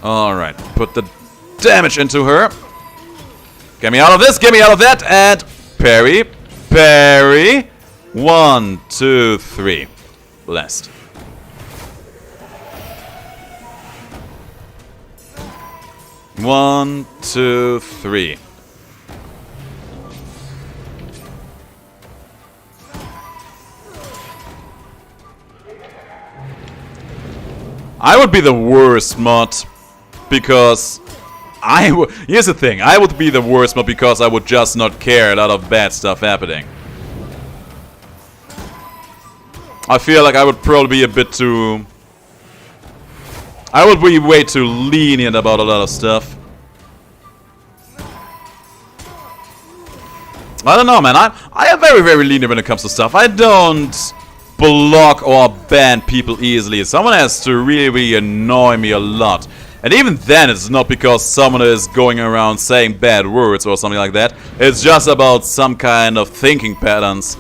Alright, put the damage into her. Get me out of this, get me out of that, and parry, parry. 1, 2, 3. Blessed. One, two, three. I would be the worst mod because Here's the thing. I would be the worst, but because I would just not care. A lot of bad stuff happening. I feel like I would probably be a bit too... I would be way too lenient about a lot of stuff. I don't know, man. I am very, very lenient when it comes to stuff. I don't block or ban people easily. Someone has to really, really annoy me a lot. And even then, it's not because someone is going around saying bad words or something like that. It's just about some kind of thinking patterns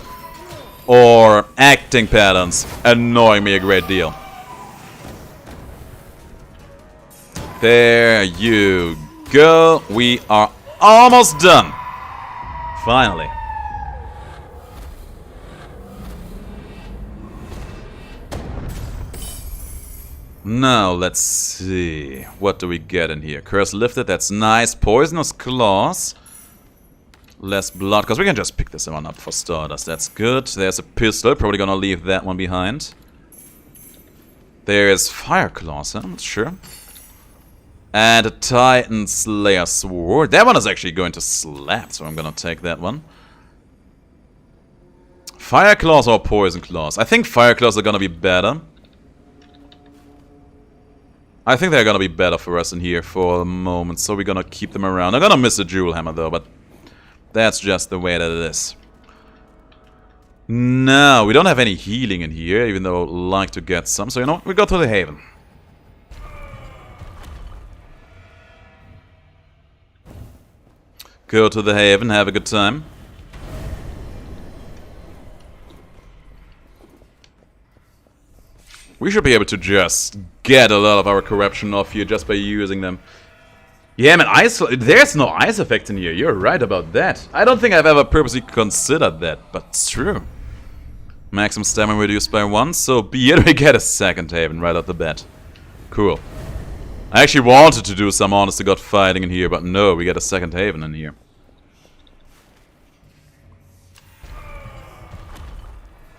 or acting patterns annoying me a great deal. There you go. We are almost done. Finally. Now, let's see. What do we get in here? Curse lifted, that's nice. Poisonous claws. Less blood, because we can just pick this one up for starters. That's good. There's a pistol, probably gonna leave that one behind. There's fire claws, I'm not sure. And a Titan Slayer sword. That one is actually going to slap, so I'm gonna take that one. Fire claws or poison claws? I think fire claws are gonna be better. I think they're gonna be better for us in here for a moment, so we're gonna keep them around. I'm gonna miss a jewel hammer though, but that's just the way that it is. No, we don't have any healing in here, even though I'd like to get some. So you know what? We go to the Haven. Go to the Haven, have a good time. We should be able to just get a lot of our corruption off here just by using them. Yeah, man, there's no ice effect in here. You're right about that. I don't think I've ever purposely considered that, but it's true. Maximum stamina reduced by 1, so be it, we get a second Haven right off the bat. Cool. I actually wanted to do some honest to God fighting in here, but no, we get a second Haven in here.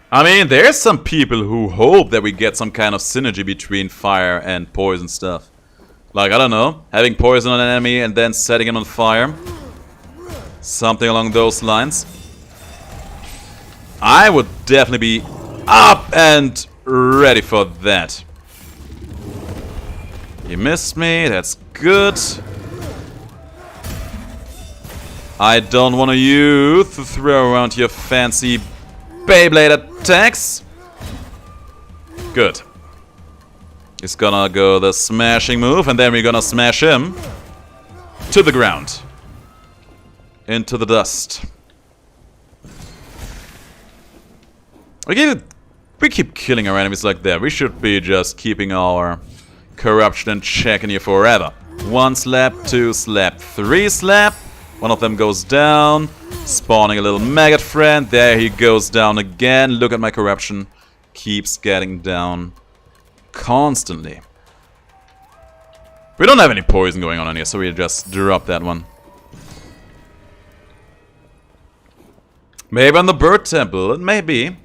I mean, there's some people who hope that we get some kind of synergy between fire and poison stuff. Like, I don't know, having poison on an enemy and then setting him on fire. Something along those lines. I would definitely be up and ready for that. You missed me, that's good. I don't want you to throw around your fancy Beyblade attacks. Good. He's gonna go the smashing move, and then we're gonna smash him to the ground. Into the dust. We keep killing our enemies like that. We should be just keeping our corruption in check in here forever. 1 slap, 2 slap, 3 slap. One of them goes down. Spawning a little maggot friend. There he goes down again. Look at my corruption. Keeps getting down constantly. We don't have any poison going on in here, so we just drop that one. Maybe on the Bird Temple. It may be.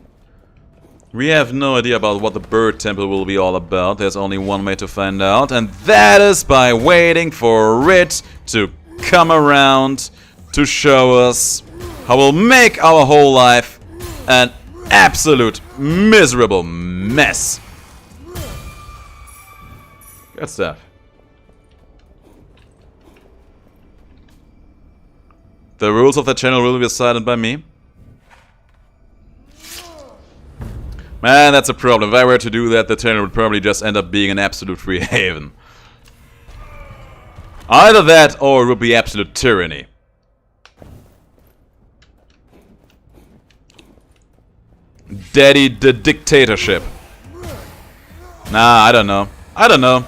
We have no idea about what the Bird Temple will be all about. There's only one way to find out, and that is by waiting for it to come around to show us how we'll make our whole life an absolute miserable mess. Good stuff. The rules of the channel will be decided by me. Man, that's a problem. If I were to do that, the channel would probably just end up being an absolute free haven. Either that, or it would be absolute tyranny. Daddy the dictatorship. Nah, I don't know. I don't know.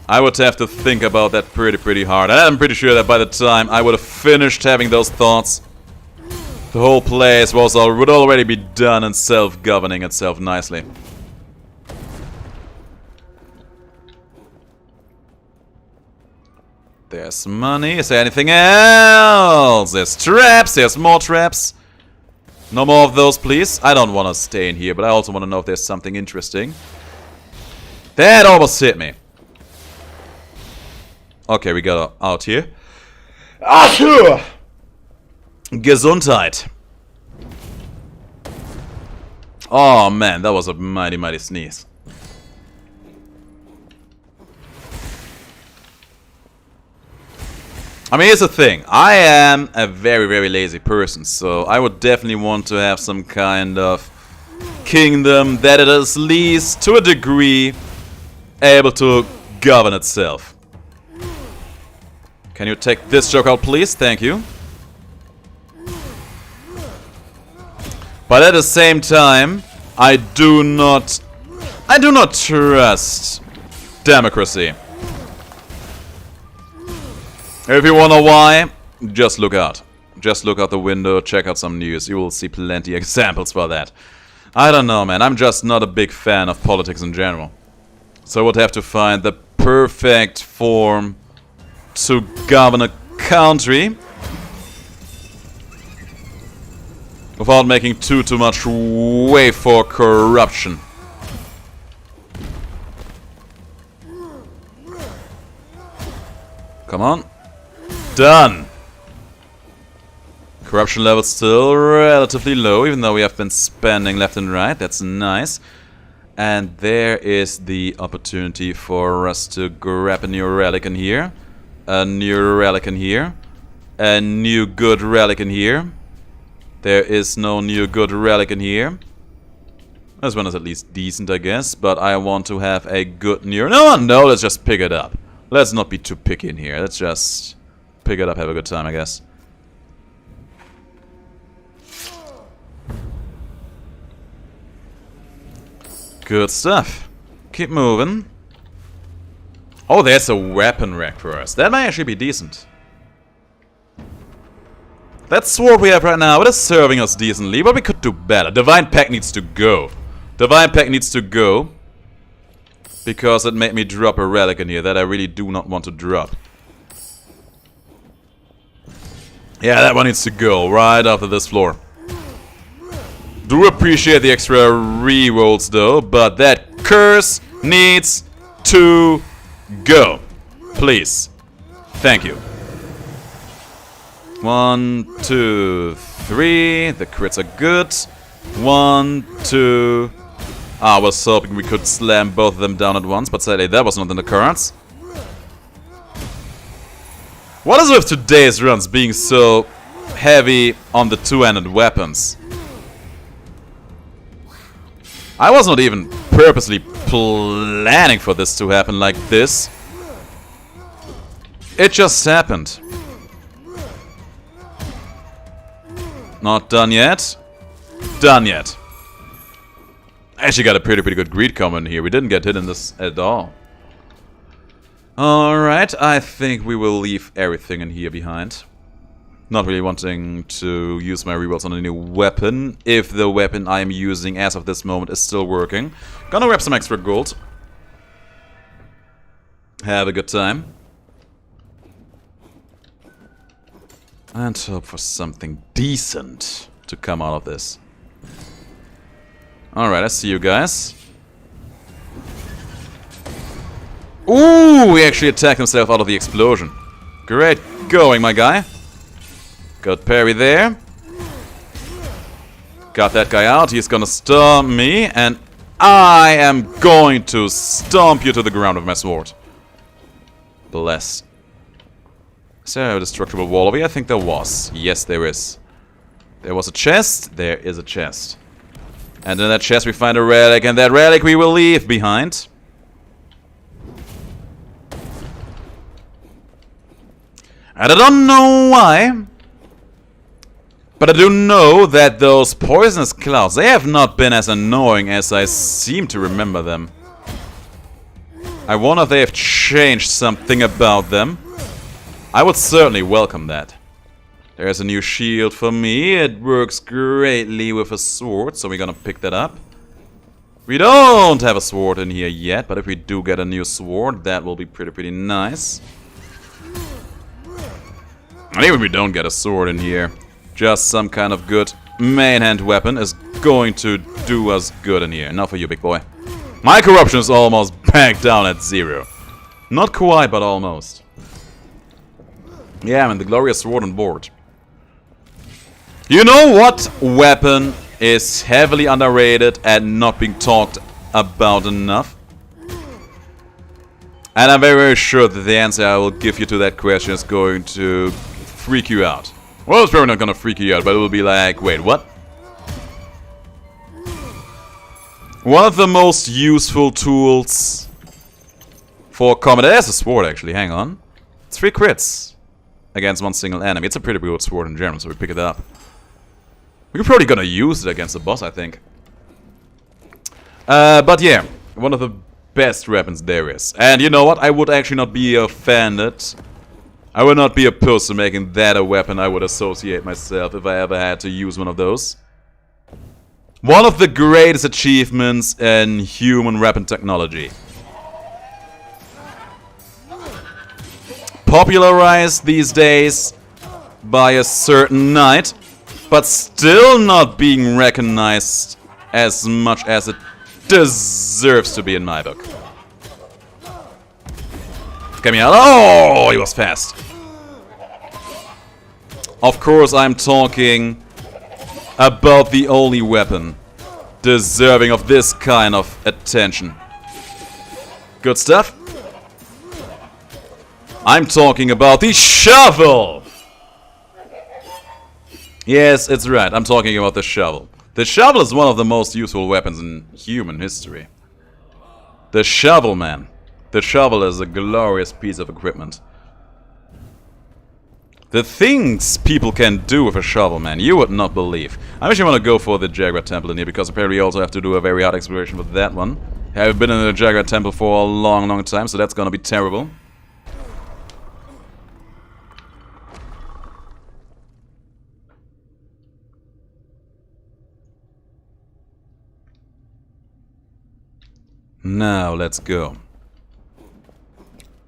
I would have to think about that pretty hard. And I'm pretty sure that by the time I would have finished having those thoughts, the whole place would already be done and self-governing itself nicely. There's money. Is there anything else? There's traps. There's more traps. No more of those, please. I don't want to stay in here, but I also want to know if there's something interesting. That almost hit me. Okay, we got out here. Achoo! Gesundheit. Oh man, that was a mighty, mighty sneeze. I mean, here's the thing. I am a very, very lazy person, so I would definitely want to have some kind of kingdom that is at least, to a degree, able to govern itself. Can you take this joke out, please? Thank you. But at the same time, I do not trust democracy. If you wanna why, just look out. Just look out the window, check out some news. You will see plenty examples for that. I don't know, man. I'm just not a big fan of politics in general. So I would have to find the perfect form to govern a country without making too much way for corruption. Come on. Done. Corruption level still relatively low, even though we have been spending left and right. That's nice. And there is the opportunity for us to grab a new relic in here. A new relic in here. A new good relic in here. There is no new good relic in here. This one is at least decent, I guess. But I want to have a good new... No, let's just pick it up. Let's not be too picky in here. Let's just pick it up, have a good time, I guess. Good stuff. Keep moving. Oh, there's a weapon rack for us. That might actually be decent. That sword we have right now, it is serving us decently, but we could do better. Divine Pact needs to go. Divine Pact needs to go. Because it made me drop a relic in here that I really do not want to drop. Yeah, that one needs to go right after this floor. Do appreciate the extra rerolls though, but that curse needs to go. Please. Thank you. 1, 2, 3. The crits are good. 1, 2. I was hoping we could slam both of them down at once, but sadly that was not in the cards. What is with today's runs being so heavy on the two-handed weapons? I was not even purposely planning for this to happen like this. It just happened. Not done yet. Done yet. Actually got a pretty good greed comment here. We didn't get hit in this at all. Alright, I think we will leave everything in here behind. Not really wanting to use my rerolls on a new weapon, if the weapon I am using as of this moment is still working. Gonna grab some extra gold. Have a good time. And hope for something decent to come out of this. Alright, I see you guys. Ooh, he actually attacked himself out of the explosion. Great going, my guy. Good parry there. Got that guy out. He's gonna stomp me, and I am going to stomp you to the ground with my sword. Bless. Is there a destructible wall over here? I think there was. Yes, there is. There was a chest. There is a chest. And in that chest we find a relic, and that relic we will leave behind. And I don't know why, but I do know that those poisonous clouds, they have not been as annoying as I seem to remember them. I wonder if they have changed something about them. I would certainly welcome that. There's a new shield for me. It works greatly with a sword, so we're gonna pick that up. We don't have a sword in here yet, but if we do get a new sword, that will be pretty nice. And even if we don't get a sword in here, just some kind of good main hand weapon is going to do us good in here. Enough for you, big boy. My corruption is almost back down at 0. Not quite, but almost. Yeah, man, the glorious sword on board. You know what weapon is heavily underrated and not being talked about enough? And I'm very, very sure that the answer I will give you to that question is going to freak you out. Well, it's probably not gonna freak you out, but it will be like, wait, what? One of the most useful tools for combat. There's a sword, actually. Hang on. 3 crits against one single enemy. It's a pretty good sword in general, so we pick it up. We're probably gonna use it against the boss, I think. But yeah, one of the best weapons there is. And you know what? I would actually not be offended. I would not be opposed to making that a weapon I would associate myself if I ever had to use one of those. One of the greatest achievements in human weapon technology. Popularized these days by a certain knight, but still not being recognized as much as it deserves to be in my book. Get me out. Oh, he was fast. Of course, I'm talking about the only weapon deserving of this kind of attention. Good stuff. I'm talking about the shovel. Yes, it's right. I'm talking about the shovel. The shovel is one of the most useful weapons in human history. The shovel, man. The shovel is a glorious piece of equipment. The things people can do with a shovel, man, you would not believe. I actually want to go for the Jaguar Temple in here, because apparently you also have to do a very hard exploration with that one. I've been in the Jaguar Temple for a long, long time, so that's gonna be terrible. Now, let's go.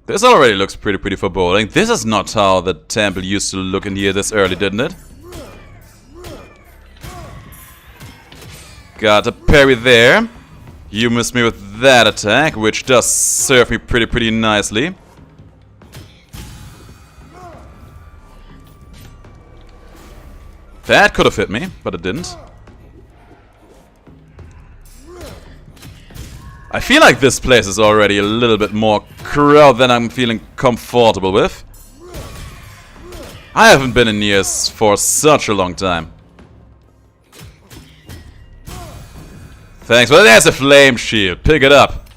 This already looks pretty foreboding. This is not how the temple used to look in here this early, didn't it? Got a parry there. You missed me with that attack, which does serve me pretty nicely. That could have hit me, but it didn't. I feel like this place is already a little bit more crowded than I'm feeling comfortable with. I haven't been in here for such a long time. Thanks, but there's a flame shield. Pick it up.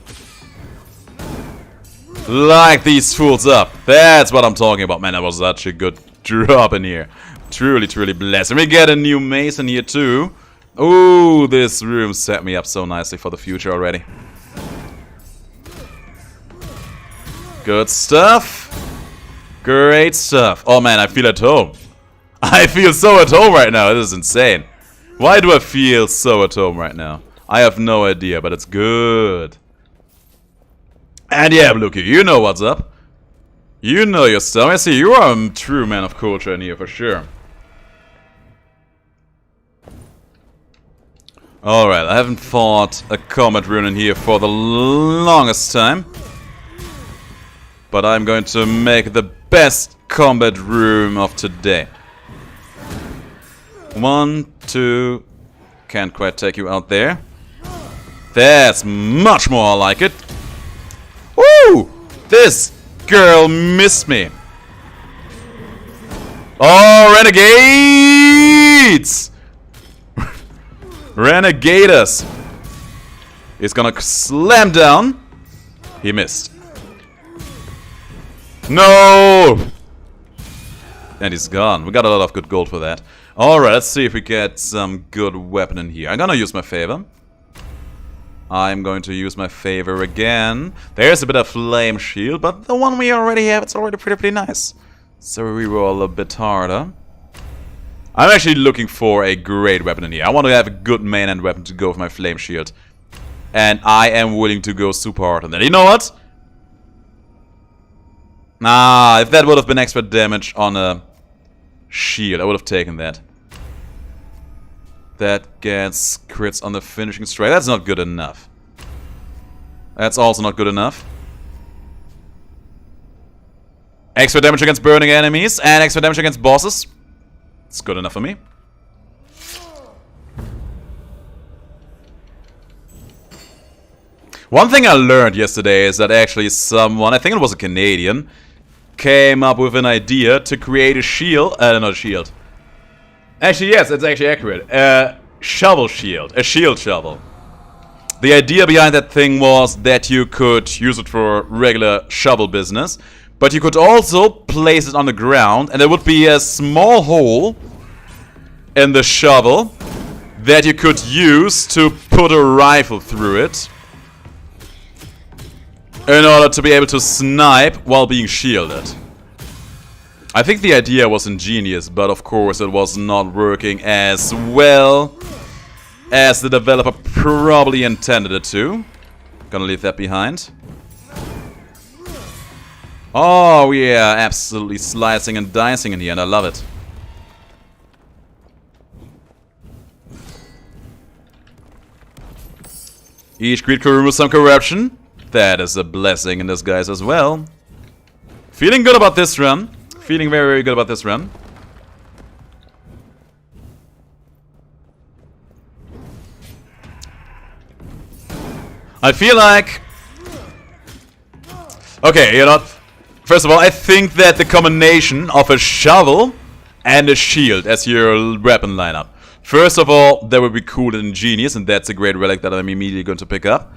Light these fools up. That's what I'm talking about. Man, that was such a good drop in here. Truly blessed. And we get a new mace in here too. Ooh, this room set me up so nicely for the future already. Good stuff. Great stuff. Oh man, I feel at home. I feel so at home right now. This is insane. Why do I feel so at home right now? I have no idea, but it's good. And yeah, Bluky, you know what's up. You know your stuff. I see you are a true man of culture in here for sure. Alright, I haven't fought a combat rune in here for the longest time. But I'm going to make the best combat room of today. 1, 2... Can't quite take you out there. That's much more like it. Woo! This girl missed me. Oh, renegades! Renegaders! He's gonna slam down. He missed. No! And he's gone. We got a lot of good gold for that. Alright, let's see if we get some good weapon in here. I'm gonna use my favor. I'm going to use my favor again. There's a bit of flame shield, but the one we already have, it's already pretty nice. So we roll a bit harder. I'm actually looking for a great weapon in here. I want to have a good main end weapon to go with my flame shield. And I am willing to go super hard on that. You know what? Nah, if that would have been extra damage on a shield, I would have taken that. That gets crits on the finishing strike. That's not good enough. That's also not good enough. Extra damage against burning enemies and extra damage against bosses. It's good enough for me. One thing I learned yesterday is that actually someone, I think it was a Canadian, came up with an idea to create a shield. Not a shield. Actually, yes, it's actually accurate. A shovel shield. A shield shovel. The idea behind that thing was that you could use it for regular shovel business, but you could also place it on the ground, and there would be a small hole in the shovel that you could use to put a rifle through it in order to be able to snipe while being shielded. I think the idea was ingenious, but of course it was not working as well as the developer probably intended it to. Gonna leave that behind. Oh yeah, absolutely slicing and dicing in the end, I love it. Each creed can remove some corruption. That is a blessing in disguise as well. Feeling good about this run. Feeling very, very good about this run. I feel like... Okay, you know, first of all, I think that the combination of a shovel and a shield as your weapon lineup. First of all, that would be cool and ingenious, and that's a great relic that I'm immediately going to pick up.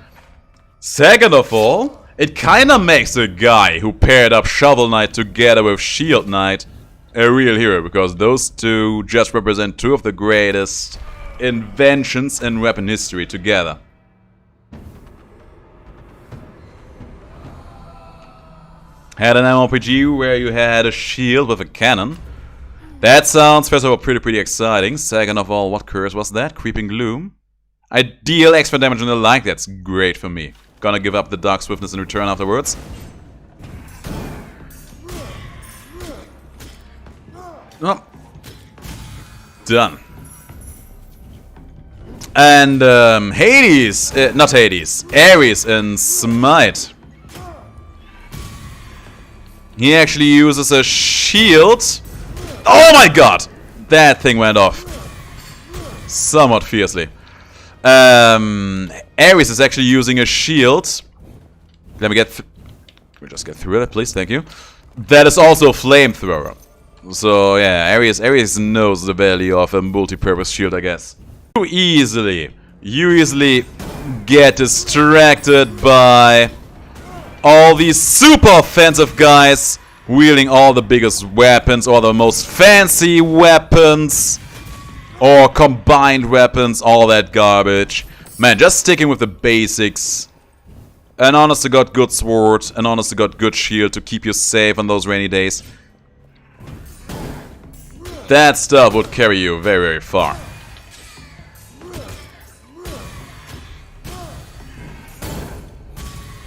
Second of all, it kinda makes a guy who paired up Shovel Knight together with Shield Knight a real hero, because those two just represent two of the greatest inventions in weapon history together. Had an MMORPG where you had a shield with a cannon. That sounds, first of all, pretty exciting. Second of all, what curse was that? Creeping Gloom? I deal extra damage on the like, that's great for me. Gonna give up the Dark Swiftness in return afterwards. Oh. Done. And Hades, not Hades, Ares in Smite. He actually uses a shield. Oh my god! That thing went off somewhat fiercely. Ares is actually using a shield. Let me just get through it, please, thank you. That is also a flamethrower. So yeah, Ares knows the value of a multi-purpose shield, I guess. You easily get distracted by all these super offensive guys wielding all the biggest weapons or the most fancy weapons. Or combined weapons, all that garbage. Man, just sticking with the basics. An honest to god good sword, an honest to god good shield to keep you safe on those rainy days. That stuff would carry you very far.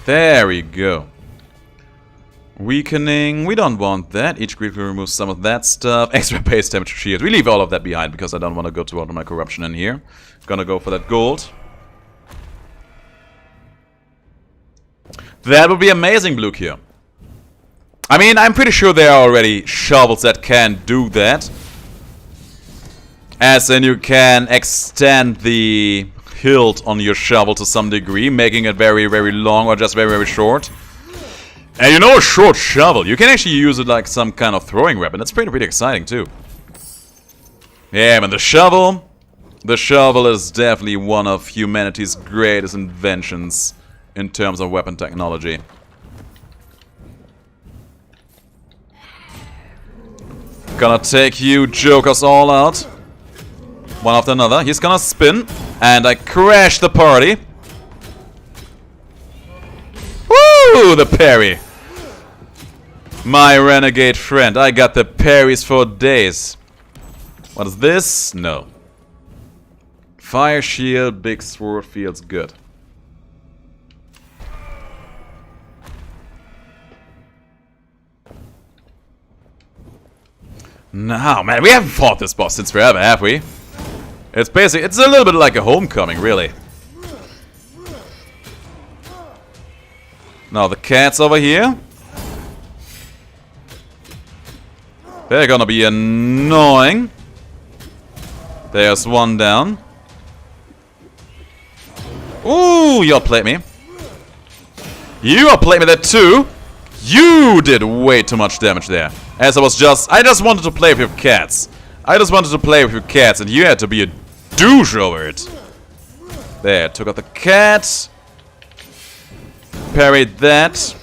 There we go. Weakening, we don't want that. Each creep will remove some of that stuff. Extra base damage shield. We leave all of that behind because I don't want to go to all of my corruption in here. Gonna go for that gold. That would be amazing, Blue here. I mean, I'm pretty sure there are already shovels that can do that. As in, you can extend the hilt on your shovel to some degree, making it very long or just very short. And you know, a short shovel, you can actually use it like some kind of throwing weapon. That's pretty exciting too. Yeah, man, the shovel is definitely one of humanity's greatest inventions in terms of weapon technology. Gonna take you jokers all out. One after another. He's gonna spin, and I crash the party. Woo! The parry. My renegade friend. I got the parries for days. What is this? No. Fire shield, big sword feels good. No, man, we haven't fought this boss since forever, have we? It's basically, it's a little bit like a homecoming, really. Now the cat's over here. They're gonna be annoying. There's one down. Ooh, you outplayed me. You outplayed me there too. You did way too much damage there. As I just wanted to play with your cats. I just wanted to play with your cats and you had to be a douche over it. There, took out the cat. Parried that.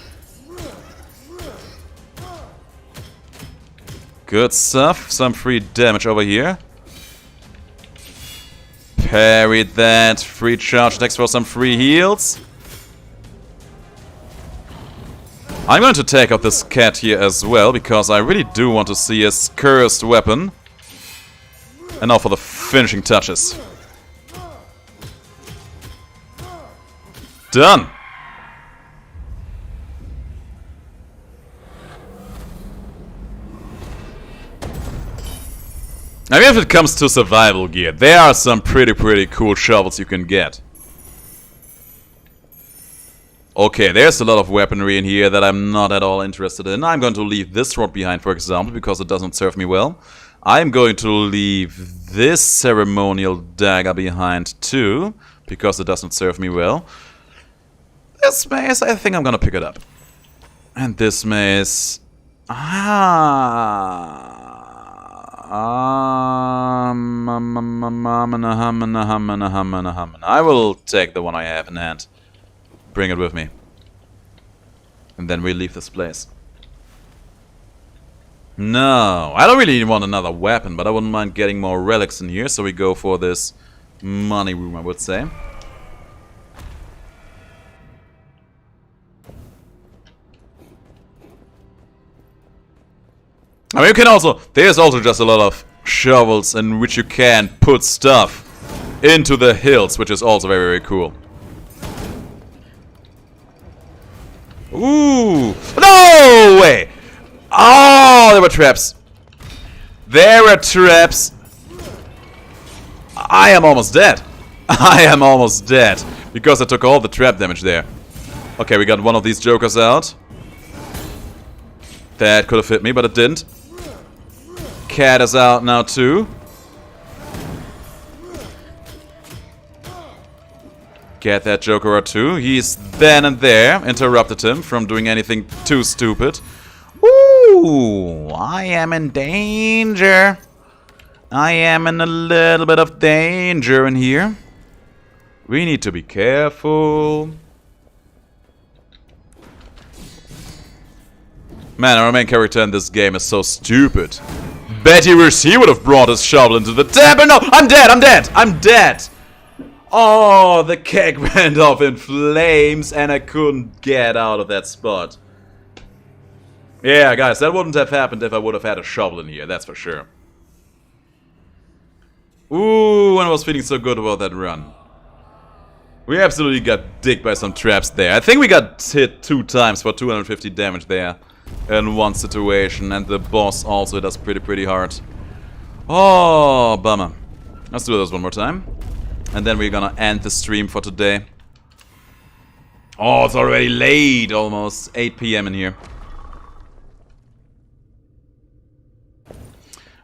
Good stuff. Some free damage over here. Parried that. Free charge next for some free heals. I'm going to take out this cat here as well, because I really do want to see his cursed weapon. And now for the finishing touches. Done! I mean, if it comes to survival gear, there are some pretty cool shovels you can get. Okay, there's a lot of weaponry in here that I'm not at all interested in. I'm going to leave this rod behind, for example, because it doesn't serve me well. I'm going to leave this ceremonial dagger behind, too, because it doesn't serve me well. This mace, I think I'm gonna pick it up. And this mace... I will take the one I have in hand. Bring it with me. And then we leave this place. No, I don't really want another weapon, but I wouldn't mind getting more relics in here, so we go for this money room, I would say. I mean, you can also... There's also just a lot of shovels in which you can put stuff into the hills, which is also very cool. Ooh! No way! Oh, there were traps. There were traps. I am almost dead. I am almost dead. Because I took all the trap damage there. Okay, we got one of these jokers out. That could have hit me, but it didn't. Cat is out now too. Get that joker out too. He's then and there. Interrupted him from doing anything too stupid. Ooh, I am in danger. I am in a little bit of danger in here. We need to be careful. Man, our main character in this game is so stupid. Bet you wish he would have brought his shovel into the temple. No, I'm dead, I'm dead, I'm dead. Oh, the keg went off in flames and I couldn't get out of that spot. Yeah, guys, that wouldn't have happened if I would have had a shovel in here, that's for sure. Ooh, and I was feeling so good about that run. We absolutely got digged by some traps there. I think we got hit 2 times for 250 damage there in one situation, and the boss also hit us pretty hard. Oh, bummer. Let's do this one more time. And then we're gonna end the stream for today. Oh, it's already late, almost 8 PM in here.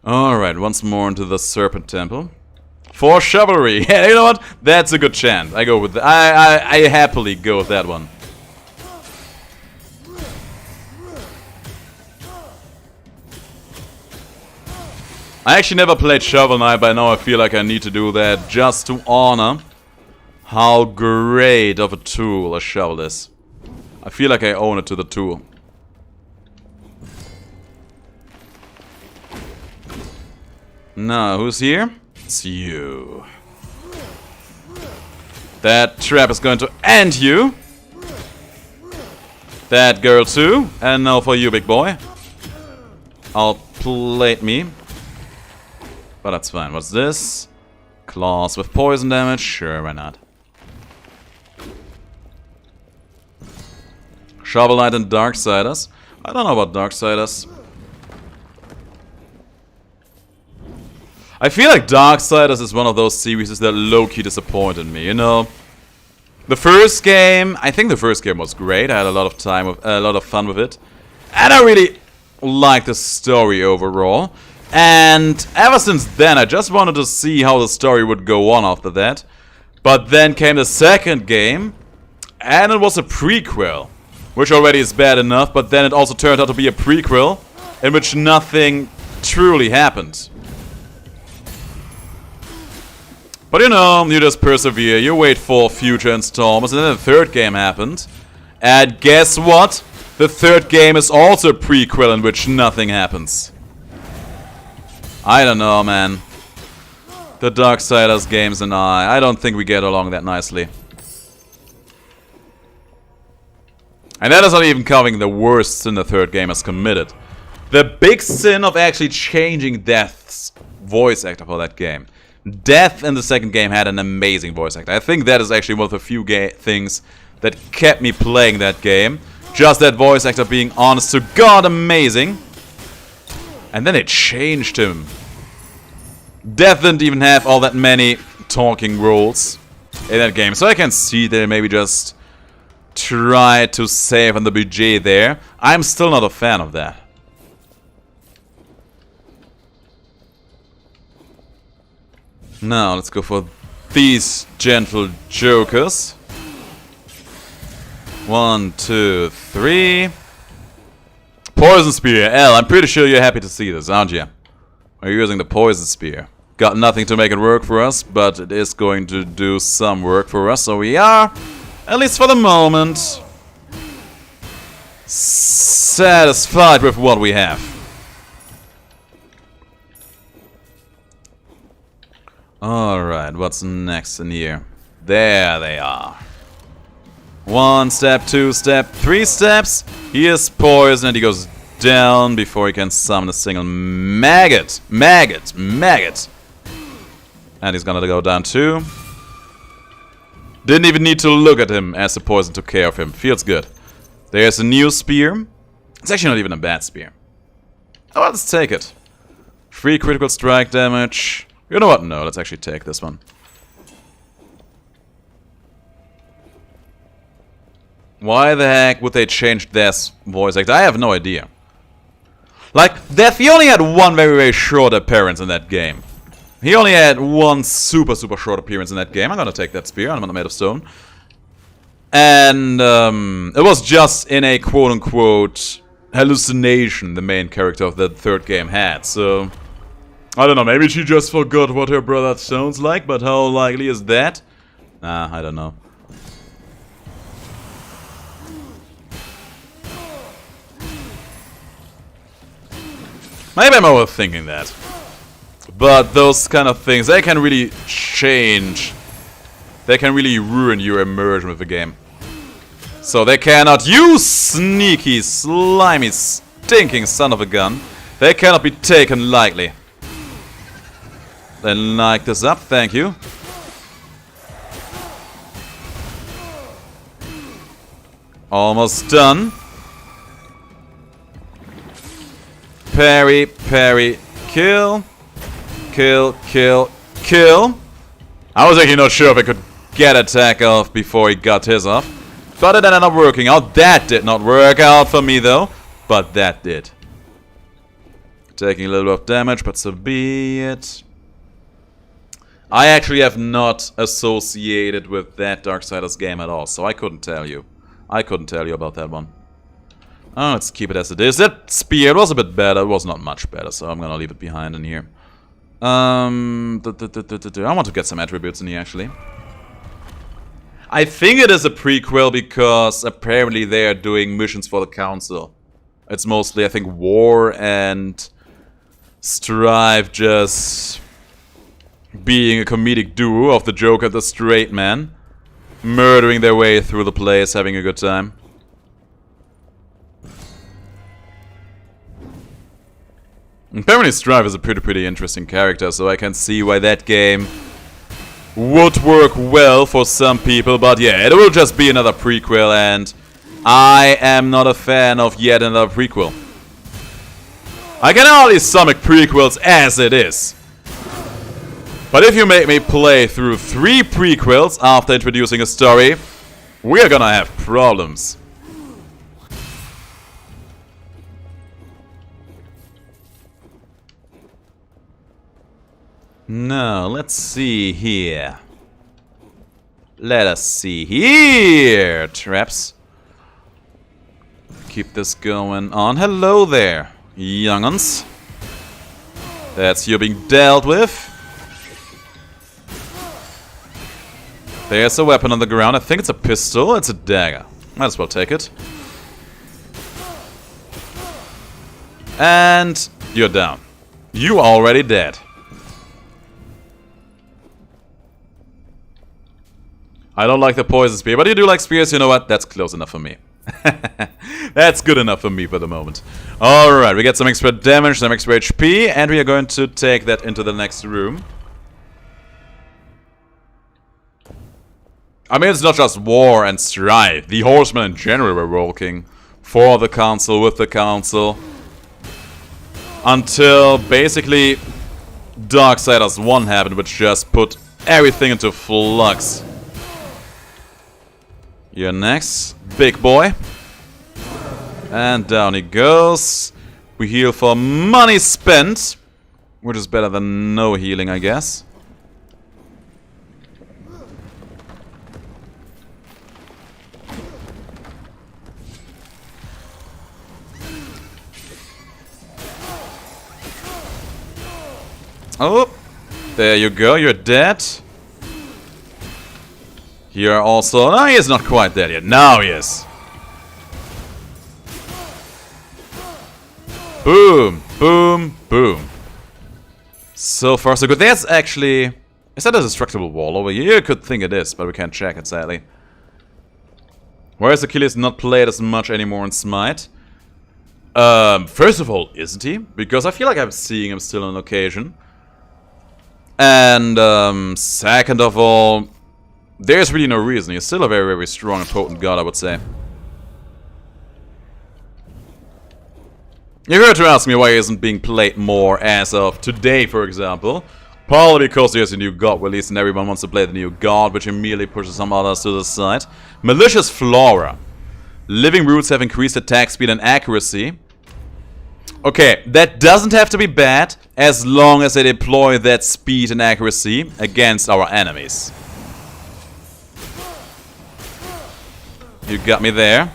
Alright, once more into the Serpent Temple. For chivalry. Yeah, you know what? That's a good chant. I go with that. I happily go with that one. I actually never played Shovel Knight, but now I feel like I need to do that just to honor how great of a tool a shovel is. I feel like I own it to the tool. Now, who's here? It's you. That trap is going to end you. That girl too. And now for you, big boy. Outplayed me. But that's fine. What's this? Claws with poison damage? Sure, why not? Shovel Knight and Darksiders. I don't know about Darksiders. I feel like Darksiders is one of those series that low-key disappointed me, you know? The first game, I think the first game was great. I had a lot of time with, a lot of fun with it. And I really like the story overall. And ever since then, I just wanted to see how the story would go on after that. But then came the second game, and it was a prequel, which already is bad enough, but then it also turned out to be a prequel in which nothing truly happened. But you know, you just persevere, you wait for future installments, and then the third game happened. And guess what? The third game is also a prequel in which nothing happens. I don't know, man. The Darksiders games and I don't think we get along that nicely. And that is not even covering the worst sin the third game has committed. The big sin of actually changing Death's voice actor for that game. Death in the second game had an amazing voice actor. I think that is actually one of the few things that kept me playing that game. Just that voice actor being honest to God amazing. And then it changed him. Death didn't even have all that many talking roles in that game. So I can see they maybe just try to save on the budget there. I'm still not a fan of that. Now, let's go for these gentle jokers. 1, 2, 3. Poison Spear. L, I'm pretty sure you're happy to see this, aren't you? We're using the Poison Spear. Got nothing to make it work for us, but it is going to do some work for us, so we are, at least for the moment, satisfied with what we have. Alright, what's next in here? There they are. 1 step, 2 step, 3 steps. He is poisoned and he goes down before he can summon a single maggot. Maggot. And he's gonna go down too. Didn't even need to look at him as the poison took care of him. Feels good. There's a new spear. It's actually not even a bad spear. Oh, well, let's take it. 3 critical strike damage. You know what? No, let's actually take this one. Why the heck would they change Death's voice actor? I have no idea. Like, Death, he only had one very, very short appearance in that game. He only had one super, super short appearance in that game. I'm gonna take that spear. I'm not made of stone. And, it was just in a quote-unquote hallucination the main character of the third game had, so... I don't know, maybe she just forgot what her brother sounds like, but how likely is that? Nah, I don't know. Maybe I'm overthinking that. But those kind of things, they can really change. They can really ruin your immersion with the game. So they cannot, you sneaky, slimy, stinking son of a gun. They cannot be taken lightly. Then light this up, thank you. Almost done. Parry, parry, kill. Kill, kill, kill. I was actually not sure if I could get attack off before he got his off. But it ended up working out. That did not work out for me though. But that did. Taking a little bit of damage, but so be it. I actually have not associated with that Darksiders game at all, so I couldn't tell you. I couldn't tell you about that one. Oh, let's keep it as it is. That spear was a bit better. It was not much better, so I'm gonna leave it behind in here. I want to get some attributes in here, actually. I think it is a prequel because apparently they are doing missions for the Council. It's mostly, I think, War and Strive just being a comedic duo of the Joker and the Straight Man, murdering their way through the place, having a good time. Apparently Strive is a pretty interesting character, so I can see why that game would work well for some people, but yeah, it will just be another prequel, and I am not a fan of yet another prequel. I can hardly stomach prequels as it is. But if you make me play through 3 prequels after introducing a story, we're gonna have problems. Now, let's see here. Let us see here. Traps. Keep this going on. Hello there, young'uns. That's you being dealt with. There's a weapon on the ground. I think it's a pistol. It's a dagger. Might as well take it. And you're down. You already dead. I don't like the poison spear, but you do like spears. You know what? That's close enough for me. That's good enough for me for the moment. Alright, we get some extra damage, some extra HP, and we are going to take that into the next room. I mean, it's not just war and strife. The horsemen in general were working for the council, with the council. Until basically Darksiders 1 happened, which just put everything into flux. You're next, big boy. And down he goes. We heal for money spent, which is better than no healing, I guess. Oh, there you go, you're dead. You're also... No, he is not quite dead yet. Now he is. Boom, boom, boom. So far, so good. There's actually... Is that a destructible wall over here? You could think it is, but we can't check it, sadly. Whereas Achilles not played as much anymore in Smite? First of all, isn't he? Because I feel like I'm seeing him still on occasion. And, second of all... There's really no reason. He's still a very, very strong and potent god, I would say. You're going to ask me why he isn't being played more as of today, for example. Probably because there's a new god release and everyone wants to play the new god, which immediately pushes some others to the side. Malicious Flora. Living roots have increased attack speed and accuracy. Okay, that doesn't have to be bad, as long as they deploy that speed and accuracy against our enemies. You got me there.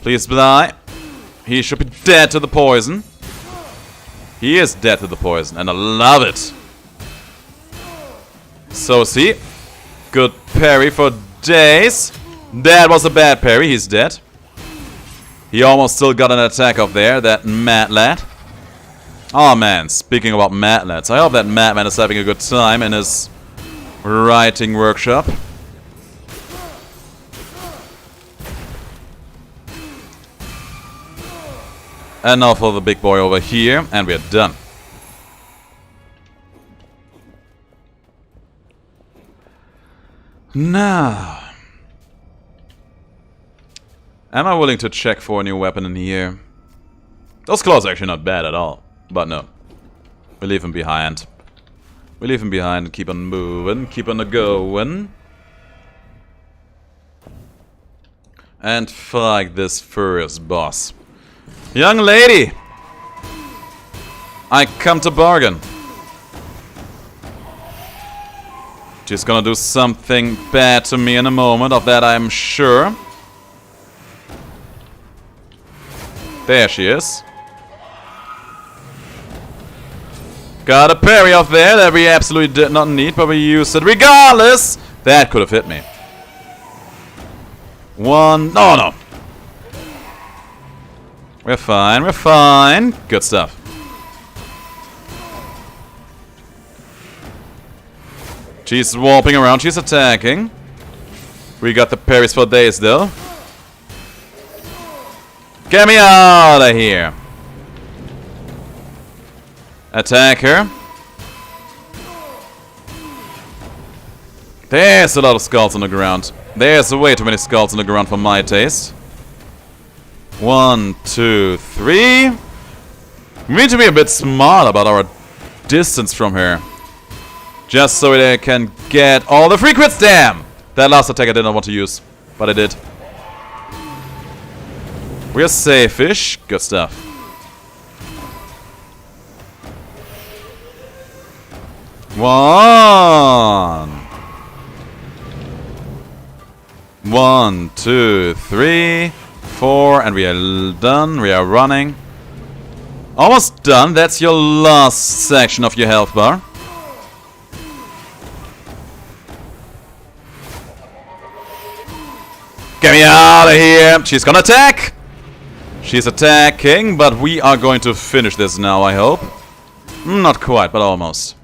Please fly. He should be dead to the poison. He is dead to the poison, and I love it. So see, good parry for days. That was a bad parry, he's dead. He almost still got an attack up there, that mad lad. Oh man, speaking about mad lads, I hope that madman is having a good time in his writing workshop. And now for the big boy over here, and we're done. Now, am I willing to check for a new weapon in here? Those claws are actually not bad at all, but no. We leave him behind. We leave him behind and keep on moving, keep on going. And fight this first boss. Young lady! I come to bargain. She's gonna do something bad to me in a moment, of that I'm sure. There she is. Got a parry off there that we absolutely did not need, but we used it regardless. That could have hit me. One... No, no. We're fine, we're fine. Good stuff. She's warping around, she's attacking. We got the parries for days though. Get me out of here. Attack her. There's a lot of skulls on the ground. There's way too many skulls on the ground for my taste. 1, 2, 3. We need to be a bit smart about our distance from her. Just so they can get all the free crits. Damn! That last attack I did not want to use, but I did. We're safe-ish. Good stuff. One, two, three, four, and we are done. We are running. Almost done. That's your last section of your health bar. Get me out of here! She's gonna attack! She's attacking, but we are going to finish this now, I hope. Not quite, but almost.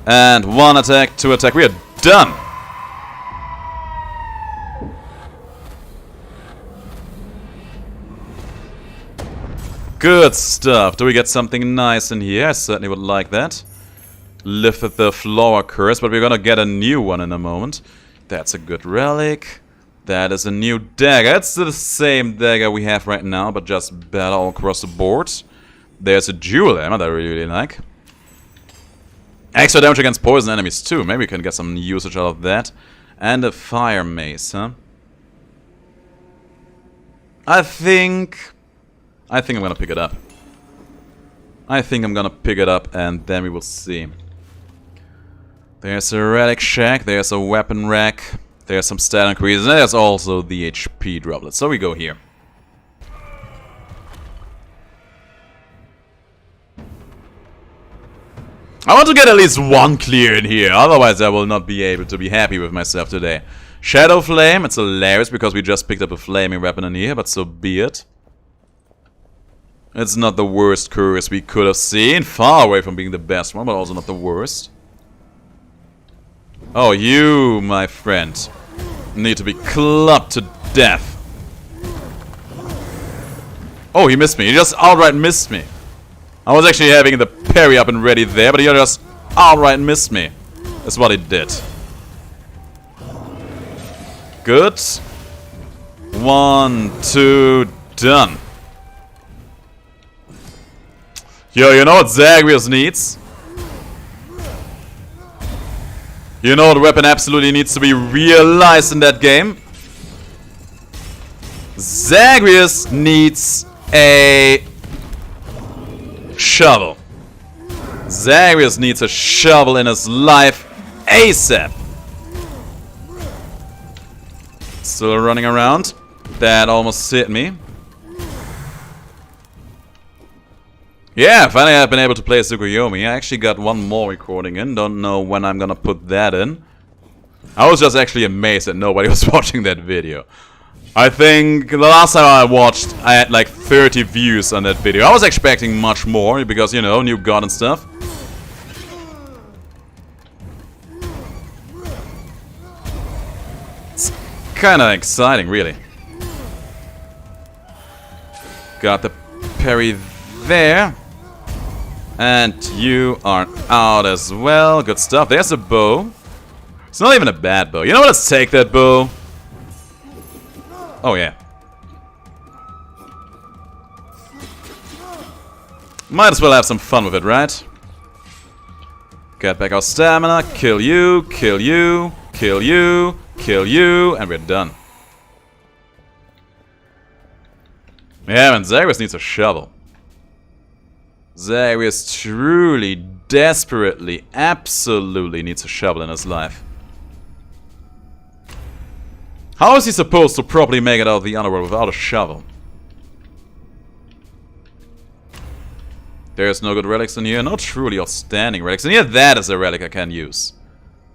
And one attack, two attack. We are done! Good stuff. Do we get something nice in here? I certainly would like that. Lifted the flower curse, but we're gonna get a new one in a moment. That's a good relic. That is a new dagger. It's the same dagger we have right now, but just better all across the board. There's a jewel hammer that I really like. Extra damage against poison enemies too. Maybe we can get some usage out of that. And a fire mace, huh? I think I'm gonna pick it up. I think I'm gonna pick it up and then we will see. There's a relic shack, there's a weapon rack, there's some stat increase, and there's also the HP droplet. So we go here. I want to get at least one clear in here, otherwise I will not be able to be happy with myself today. Shadow Flame, it's hilarious because we just picked up a flaming weapon in here, but so be it. It's not the worst curse we could have seen, far away from being the best one, but also not the worst. Oh, you, my friend, need to be clubbed to death. Oh, he missed me. He just outright missed me. I was actually having the parry up and ready there, but he just outright missed me. That's what he did. Good. 1, 2, done. Yo, you know what Zagreus needs? You know what weapon absolutely needs to be realized in that game? Zagreus needs a shovel. Zagreus needs a shovel in his life ASAP. Still running around. That almost hit me. Yeah, finally I've been able to play Tsukuyomi. I actually got one more recording in. Don't know when I'm gonna put that in. I was just actually amazed that nobody was watching that video. I think the last time I watched, I had like 30 views on that video. I was expecting much more because, you know, new god and stuff. It's kinda exciting, really. Got the parry there. And you are out as well. Good stuff. There's a bow. It's not even a bad bow. You know what? Let's take that bow. Oh, yeah. Might as well have some fun with it, right? Get back our stamina. Kill you. Kill you. Kill you. Kill you. And we're done. Yeah, and Zagreus needs a shovel. Zagreus truly, desperately, absolutely needs a shovel in his life. How is he supposed to properly make it out of the underworld without a shovel? There's no good relics in here. No truly outstanding relics in here. That is a relic I can use.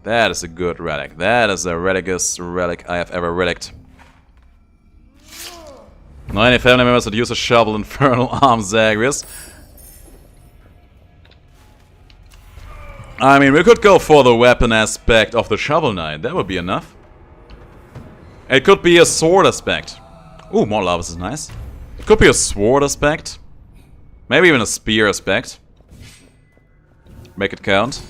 That is a good relic. That is the relicest relic I have ever relicked. No any family members that use a shovel, Infernal Arm Zagreus. I mean, we could go for the weapon aspect of the Shovel Knight. That would be enough. It could be a sword aspect. Ooh, more lavas is nice. It could be a sword aspect. Maybe even a spear aspect. Make it count.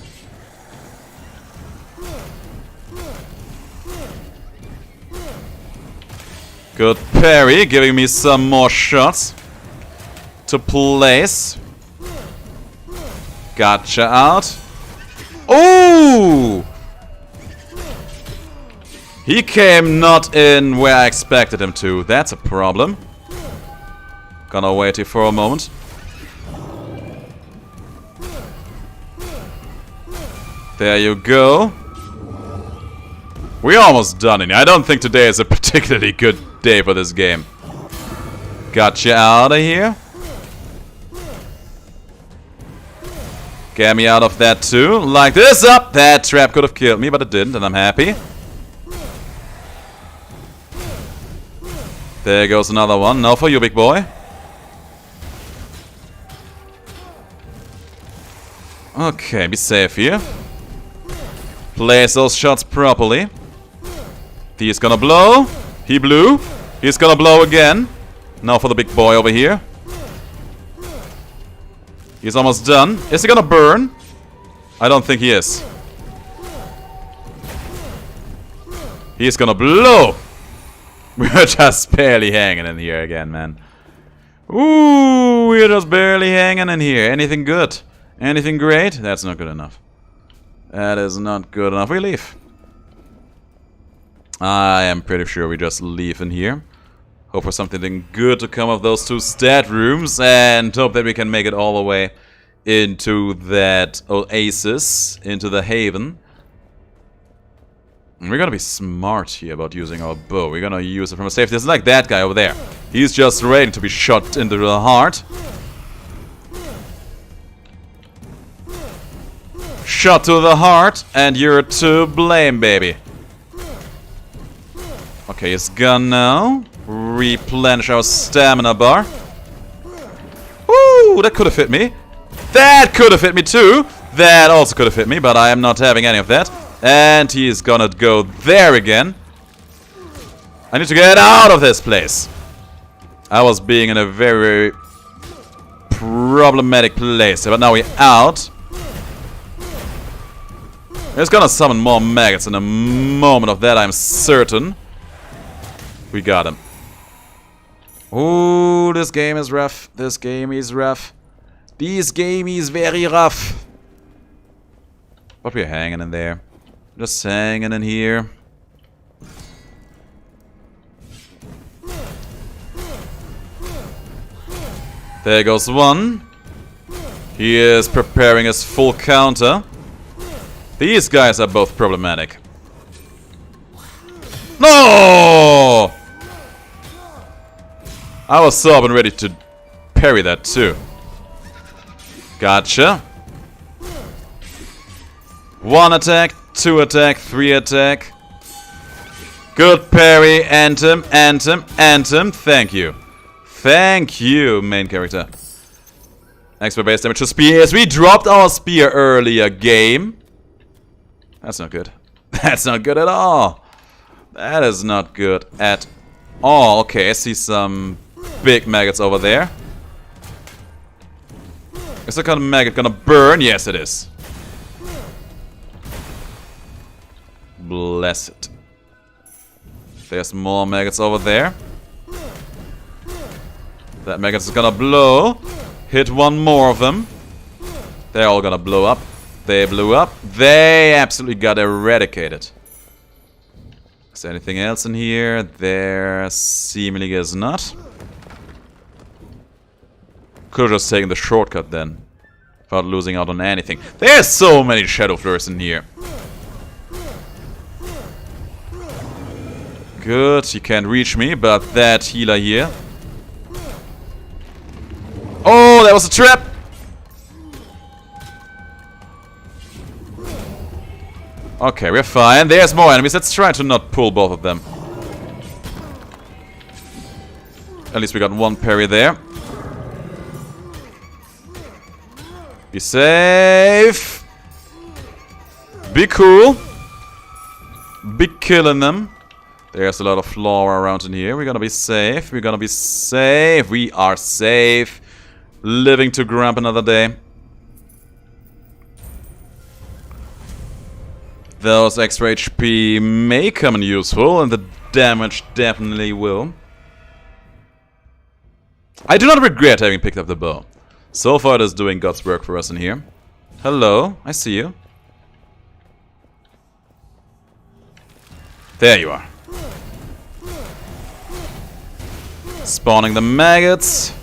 Good parry, giving me some more shots to place. Gotcha out. Ooh! He came not in where I expected him to. That's a problem. Gonna wait here for a moment. There you go. We're almost done in here. I don't think today is a particularly good day for this game. Got you out of here. Get me out of that too. Like this up. That trap could have killed me, but it didn't, and I'm happy. There goes another one. No for you, big boy. Okay, be safe here. Place those shots properly. He's gonna blow. He blew. He's gonna blow again. Now for the big boy over here. He's almost done. Is he gonna burn? I don't think he is. He's gonna blow. We're just barely hanging in here again, man. Ooh, we're just barely hanging in here. Anything good? Anything great? That's not good enough. That is not good enough. We leave. I am pretty sure we just leave in here. Hope for something good to come of those two stat rooms. And hope that we can make it all the way into that oasis. Into the haven. And we're gonna be smart here about using our bow. We're gonna use it from a safe distance like that guy over there. He's just ready to be shot into the heart. Shot to the heart, and you're to blame, baby. Okay, it's gone now. Replenish our stamina bar. Woo, that could have hit me. That could have hit me too. That also could have hit me, but I am not having any of that. And he's gonna go there again. I need to get out of this place. I was being in a very problematic place, but now we're out. It's gonna summon more maggots in a moment of that, I'm certain. We got him. Ooh, this game is rough. This game is rough. This game is very rough. But we're hanging in there. Just hanging in here. There goes one. He is preparing his full counter. These guys are both problematic. No! I was so up and ready to parry that too. Gotcha. One attack, two attack, three attack. Good parry, Anthem, Anthem, Anthem. Thank you. Thank you, main character. Extra base damage to spears. We dropped our spear earlier game. That's not good. That's not good at all. That is not good at all. Okay, I see some big maggots over there. Is that kind of maggot gonna burn? Yes, it is. Bless it. There's more maggots over there. That maggot is gonna blow. Hit one more of them. They're all gonna blow up. They blew up. They absolutely got eradicated. Is there anything else in here? There seemingly is not. Could have just taken the shortcut then. Without losing out on anything. There's so many shadow flares in here. Good, you can't reach me, but that healer here. Oh, that was a trap! Okay, we're fine. There's more enemies. Let's try to not pull both of them. At least we got one parry there. Be safe. Be cool. Be killing them. There's a lot of flora around in here. We're gonna be safe. We're gonna be safe. We are safe. Living to grump another day. Those extra HP may come in useful, and the damage definitely will. I do not regret having picked up the bow. So far it is doing God's work for us in here. Hello, I see you. There you are. Spawning the maggots.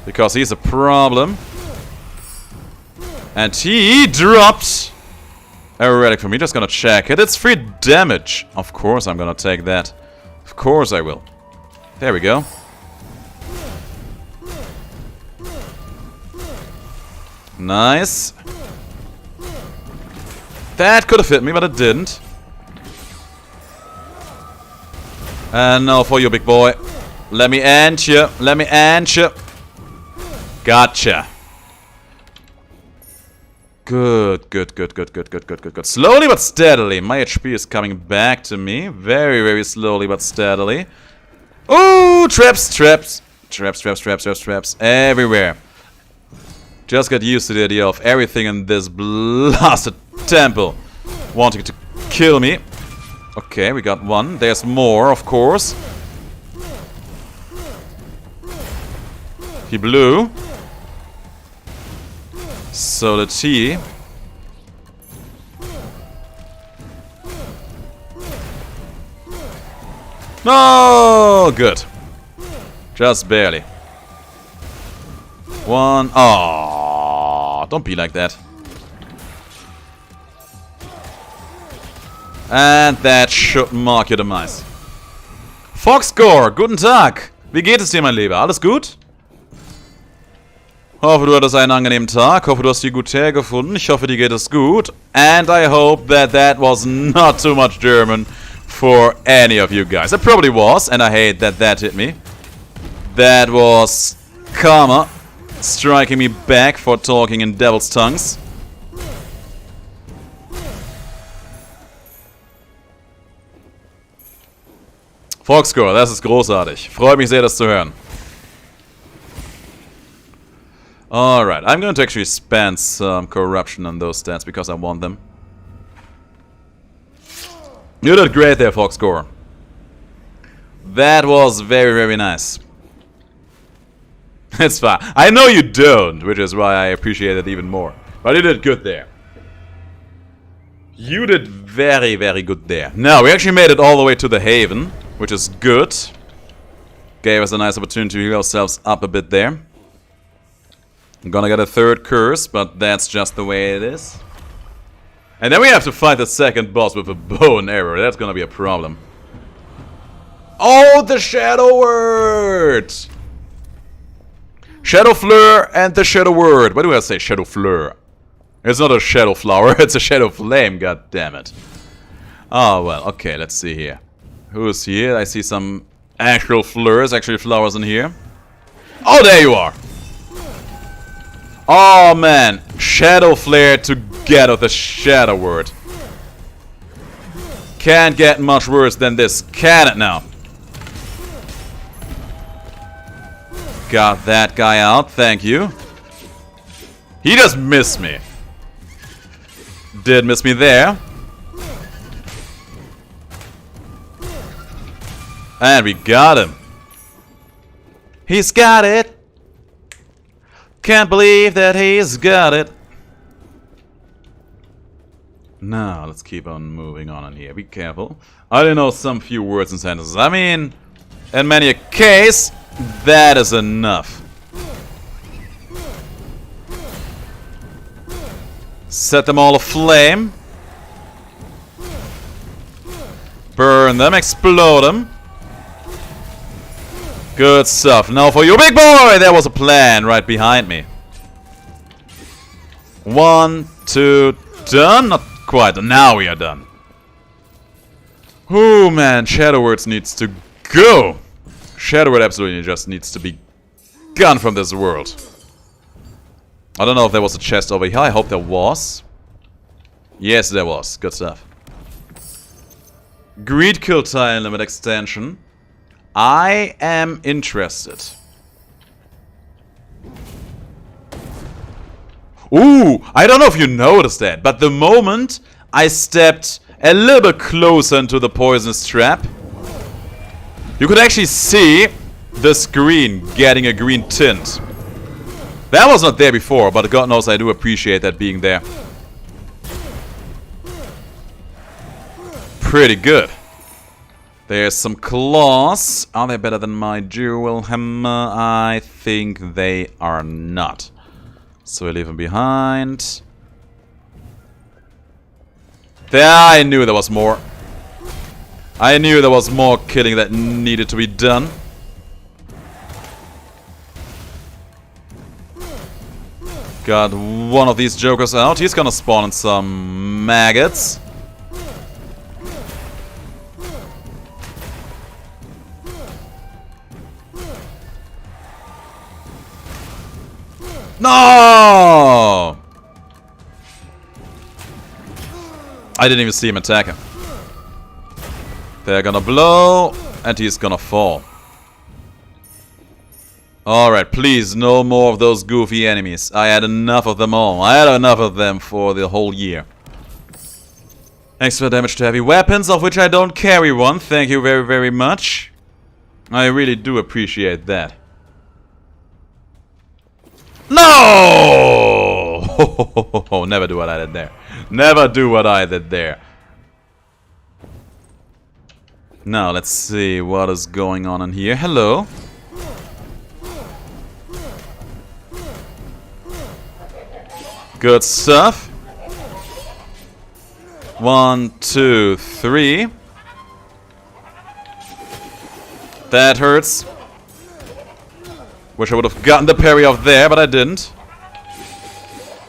Because he's a problem. And he dropped A relic for me, just gonna check it. It's 3 damage. Of course I'm gonna take that. Of course I will. There we go. Nice. That could have hit me, but it didn't. And now for you, big boy. Let me end you. Let me end you. Gotcha. Good, good, good, good, good, good, good, good, good. Slowly but steadily. My HP is coming back to me. Very, very slowly but steadily. Ooh, traps, traps. Traps, traps, traps, traps, traps. Everywhere. Just got used to the idea of everything in this blasted temple wanting to kill me. Okay, we got one. There's more, of course. He blew. So did he. No, good. Just barely. One. Oh, don't be like that. And that should mark your demise. Foxgore, guten Tag. Wie geht es dir, mein Lieber? Alles gut? Hoffe, du hattest einen angenehmen Tag. Hoffe, du hast die gut hergefunden. Ich hoffe, dir geht es gut. And I hope that that was not too much German for any of you guys. It probably was, and I hate that that hit me. That was karma striking me back for talking in devil's tongues. Foxgore, das ist großartig. Freut mich sehr, das zu hören. Alright, I'm going to actually spend some corruption on those stats because I want them. You did great there, Foxgore. That was very, very nice. It's fine. I know you don't, which is why I appreciate it even more. But you did good there. You did very, very good there. Now, we actually made it all the way to the Haven, which is good. Gave us a nice opportunity to heal ourselves up a bit there. I'm gonna get a 3rd curse, but that's just the way it is. And then we have to fight the 2nd boss with a bow and arrow. That's gonna be a problem. Oh, the Shadow Word! Shadow Fleur and the Shadow Word. Why do I say Shadow Fleur? It's not a Shadow Flower, it's a Shadow Flame, god damn it. Oh, well, okay, let's see here. Who's here? I see some actual fleurs, actually flowers in here. Oh, there you are! Oh, man. Shadow Flare together with the Shadow Word. Can't get much worse than this, can it now? Got that guy out, thank you. He just missed me. Did miss me there. And we got him. He's got it. Can't believe that he's got it. Now, let's keep on moving on in here. Be careful. I don't know some few words and sentences. I mean, in many a case, that is enough. Set them all aflame. Burn them, explode them. Good stuff. Now for you, big boy! There was a plan right behind me. 1, 2, done? Not quite. Now we are done. Oh man, Shadow Words needs to go. Shadow Word absolutely just needs to be gone from this world. I don't know if there was a chest over here. I hope there was. Yes, there was. Good stuff. Greed Kill Time Limit extension. I am interested. Ooh, I don't know if you noticed that, but the moment I stepped a little bit closer into the poisonous trap, you could actually see the screen getting a green tint. That was not there before, but God knows I do appreciate that being there. Pretty good. There's some claws. Are they better than my jewel hammer? I think they are not. So we leave them behind. There, I knew there was more. I knew there was more killing that needed to be done. Got one of these jokers out. He's gonna spawn in some maggots. No! I didn't even see him attack him. They're gonna blow, and he's gonna fall. Alright, please, no more of those goofy enemies. I had enough of them all. I had enough of them for the whole year. Extra damage to heavy weapons, of which I don't carry one. Thank you very, very much. I really do appreciate that. No! Never do what I did there. Never do what I did there. Now, let's see what is going on in here. Hello. Good stuff. 1, 2, 3. That hurts. Wish I would have gotten the parry off there, but I didn't.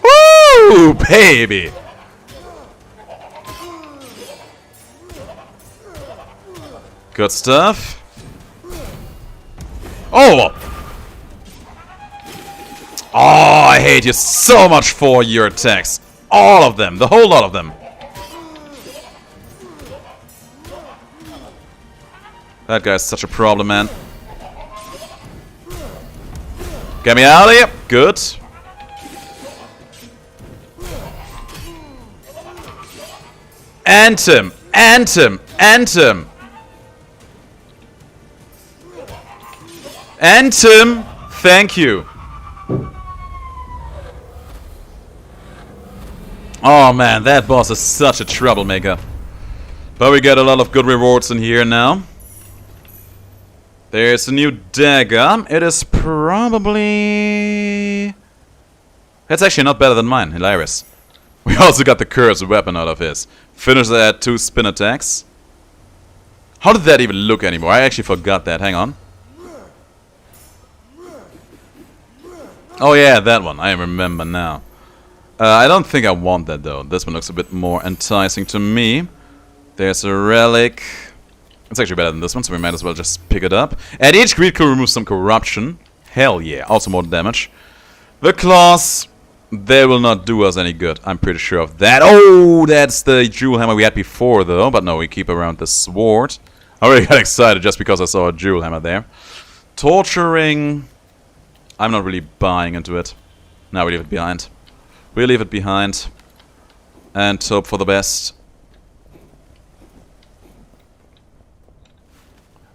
Woo, baby! Good stuff. Oh! Oh, I hate you so much for your attacks. All of them. The whole lot of them. That guy's such a problem, man. Get me out of here. Good. Anthem. Anthem. Anthem. Anthem. Thank you. Oh man, that boss is such a troublemaker. But we get a lot of good rewards in here now. There's a new dagger. It is probably... That's actually not better than mine, hilarious. We also got the cursed weapon out of his. Finisher at 2 spin attacks. How did that even look anymore? I actually forgot that, hang on. Oh yeah, that one, I remember now. I don't think I want that though. This one looks a bit more enticing to me. There's a relic. It's actually better than this one, so we might as well just pick it up. At each greed could remove some corruption. Hell yeah, also more damage. The claws, they will not do us any good. I'm pretty sure of that. Oh, that's the jewel hammer we had before though. But no, we keep around the sword. I already got excited just because I saw a jewel hammer there. Torturing. I'm not really buying into it. Now we leave it behind. We leave it behind. And hope for the best.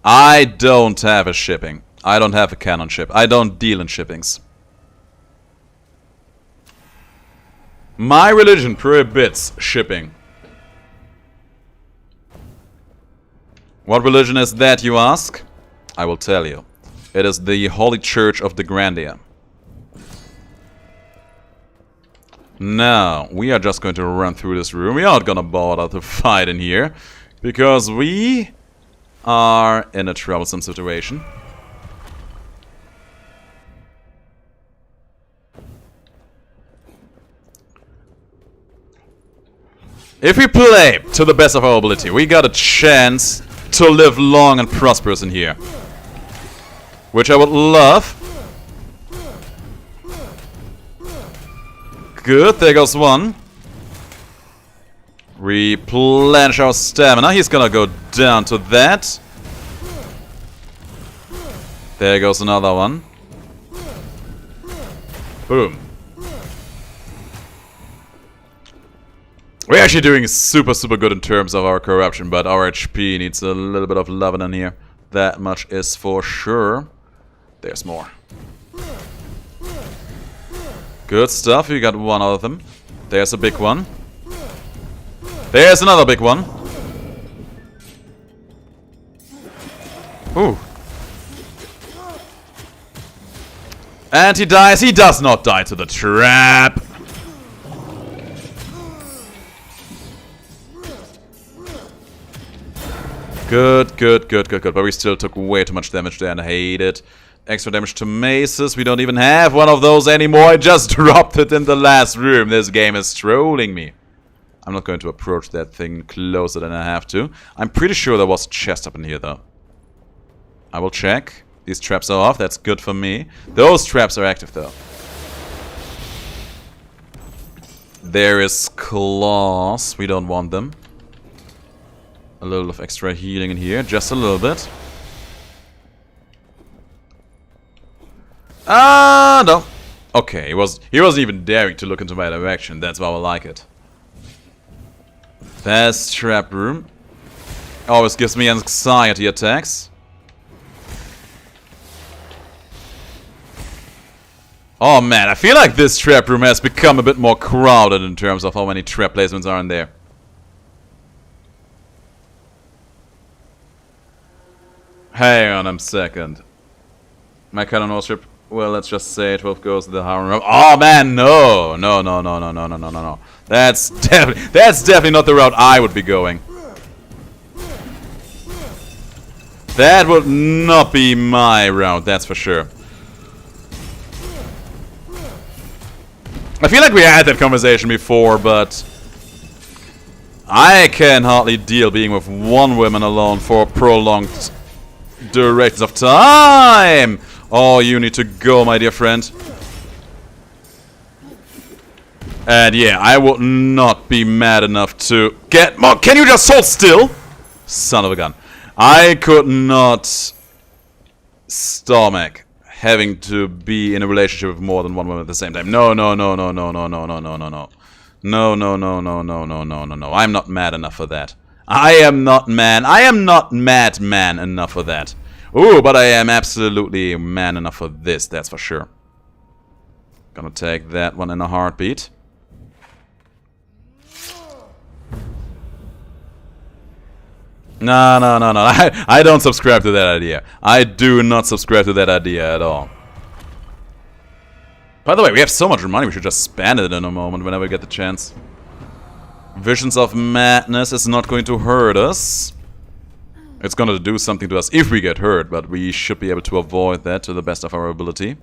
I don't have a shipping. I don't have a cannon ship. I don't deal in shippings. My religion prohibits shipping. What religion is that, you ask? I will tell you. It is the Holy Church of DeGrand. Now, we are just going to run through this room. We aren't gonna bother to fight in here. Because we are in a troublesome situation. If we play to the best of our ability, we got a chance to live long and prosperous in here. Which I would love. Good, there goes one. Replenish our stamina. He's gonna go down to that. There goes another one. Boom. We're actually doing super good in terms of our corruption, but our HP needs a little bit of loving in here. That much is for sure. There's more. Good stuff, you got one out of them. There's a big one. There's another big one. Ooh. And he dies. He does not die to the trap. Good, good, good, good, good. But we still took way too much damage there and I hate it. Extra damage to maces. We don't even have one of those anymore. I just dropped it in the last room. This game is trolling me. I'm not going to approach that thing closer than I have to. I'm pretty sure there was a chest up in here, though. I will check. These traps are off. That's good for me. Those traps are active, though. There is claws. We don't want them. A little of extra healing in here. Just a little bit. Ah, no. Okay, he wasn't even daring to look into my direction. That's why I like it. Fast trap room. Always gives me anxiety attacks. Oh man, I feel like this trap room has become a bit more crowded in terms of how many trap placements are in there. Hang on a second. My cannon strip. Well, let's just say 12 goes to the Harem room. Oh man, no! No. That's definitely not the route I would be going. That would not be my route, that's for sure. I feel like we had that conversation before, but I can hardly deal being with one woman alone for prolonged durations of time. Oh, you need to go, my dear friend. And yeah, I will not be mad enough to get more. Can you just hold still? Son of a gun. I could not stomach having to be in a relationship with more than one woman at the same time. No. No. I'm not mad enough for that. I am not madman enough for that. Ooh, but I am absolutely man enough for this, that's for sure. Gonna take that one in a heartbeat. No. I don't subscribe to that idea. I do not subscribe to that idea at all. By the way, we have so much money, we should just spend it in a moment whenever we get the chance. Visions of Madness is not going to hurt us. It's gonna do something to us if we get hurt, but we should be able to avoid that to the best of our ability.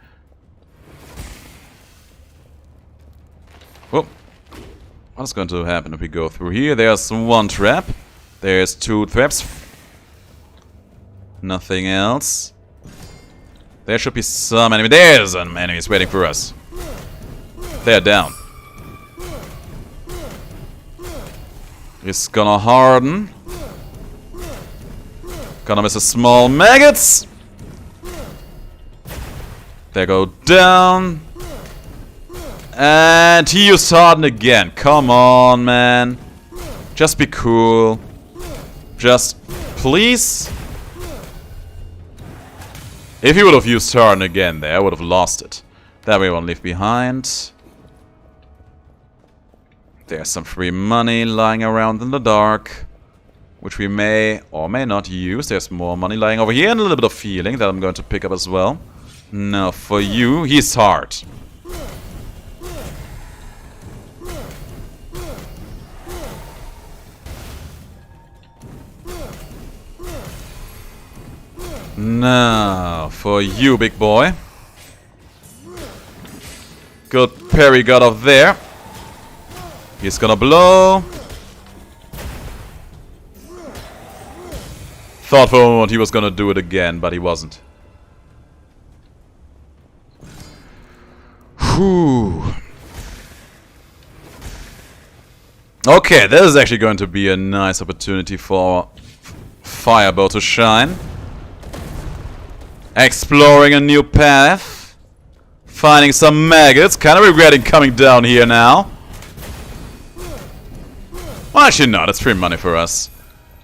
Whoa. What's going to happen if we go through here? There's one trap. There's two traps. Nothing else. There should be some enemy. There's some enemies waiting for us. They're down. It's gonna harden. Gonna miss a small maggots. They go down. And he used harden again. Come on, man. Just be cool. Just, please. If he would have used harden again there, I would have lost it. That we won't leave behind. There's some free money lying around in the dark, which we may or may not use. There's more money lying over here and a little bit of healing that I'm going to pick up as well. Now for you, he's hard. Now for you, big boy. Good parry got off there. He's gonna blow. Thought for a moment he was gonna do it again, but he wasn't. Whew. Okay, this is actually going to be a nice opportunity for Firebow to shine. Exploring a new path. Finding some maggots. Kind of regretting coming down here now. Well, actually not. It's free money for us.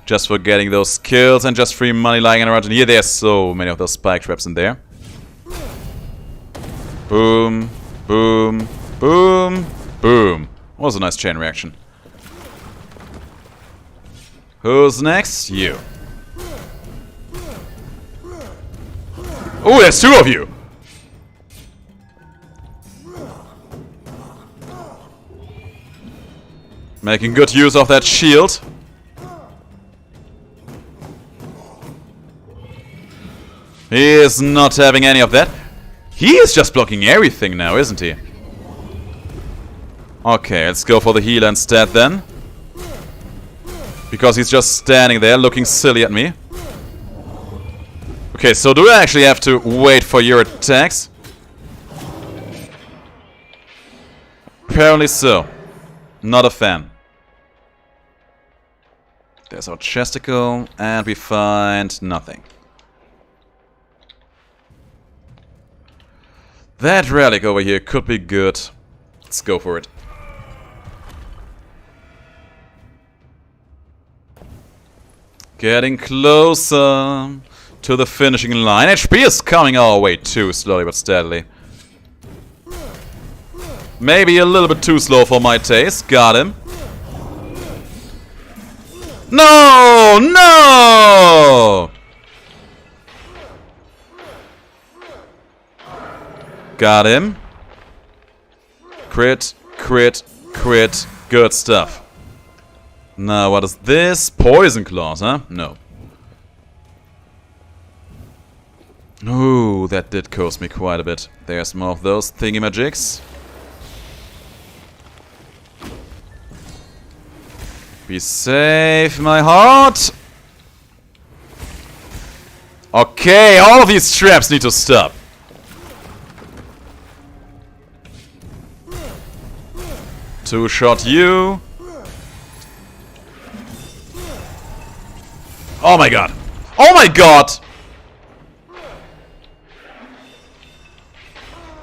Just for getting those kills and just free money lying around in here. There's so many of those spike traps in there. Boom. Boom. Boom. Boom. That was a nice chain reaction. Who's next? You. Oh, there's two of you! Making good use of that shield. He is not having any of that. He is just blocking everything now, isn't he? Okay, let's go for the healer instead then. Because he's just standing there looking silly at me. Okay, so do I actually have to wait for your attacks? Apparently so. Not a fan. There's our chesticle, and we find nothing. That relic over here could be good. Let's go for it. Getting closer to the finishing line. HP is coming our way too, slowly but steadily. Maybe a little bit too slow for my taste. Got him. No! No! Got him. Crit, crit, crit. Good stuff. Now, what is this? Poison claws, huh? No. Ooh, that did cost me quite a bit. There's more of those thingy-magics. Be safe, my heart! Okay, all of these traps need to stop. Two-shot you. Oh my god. Oh my god!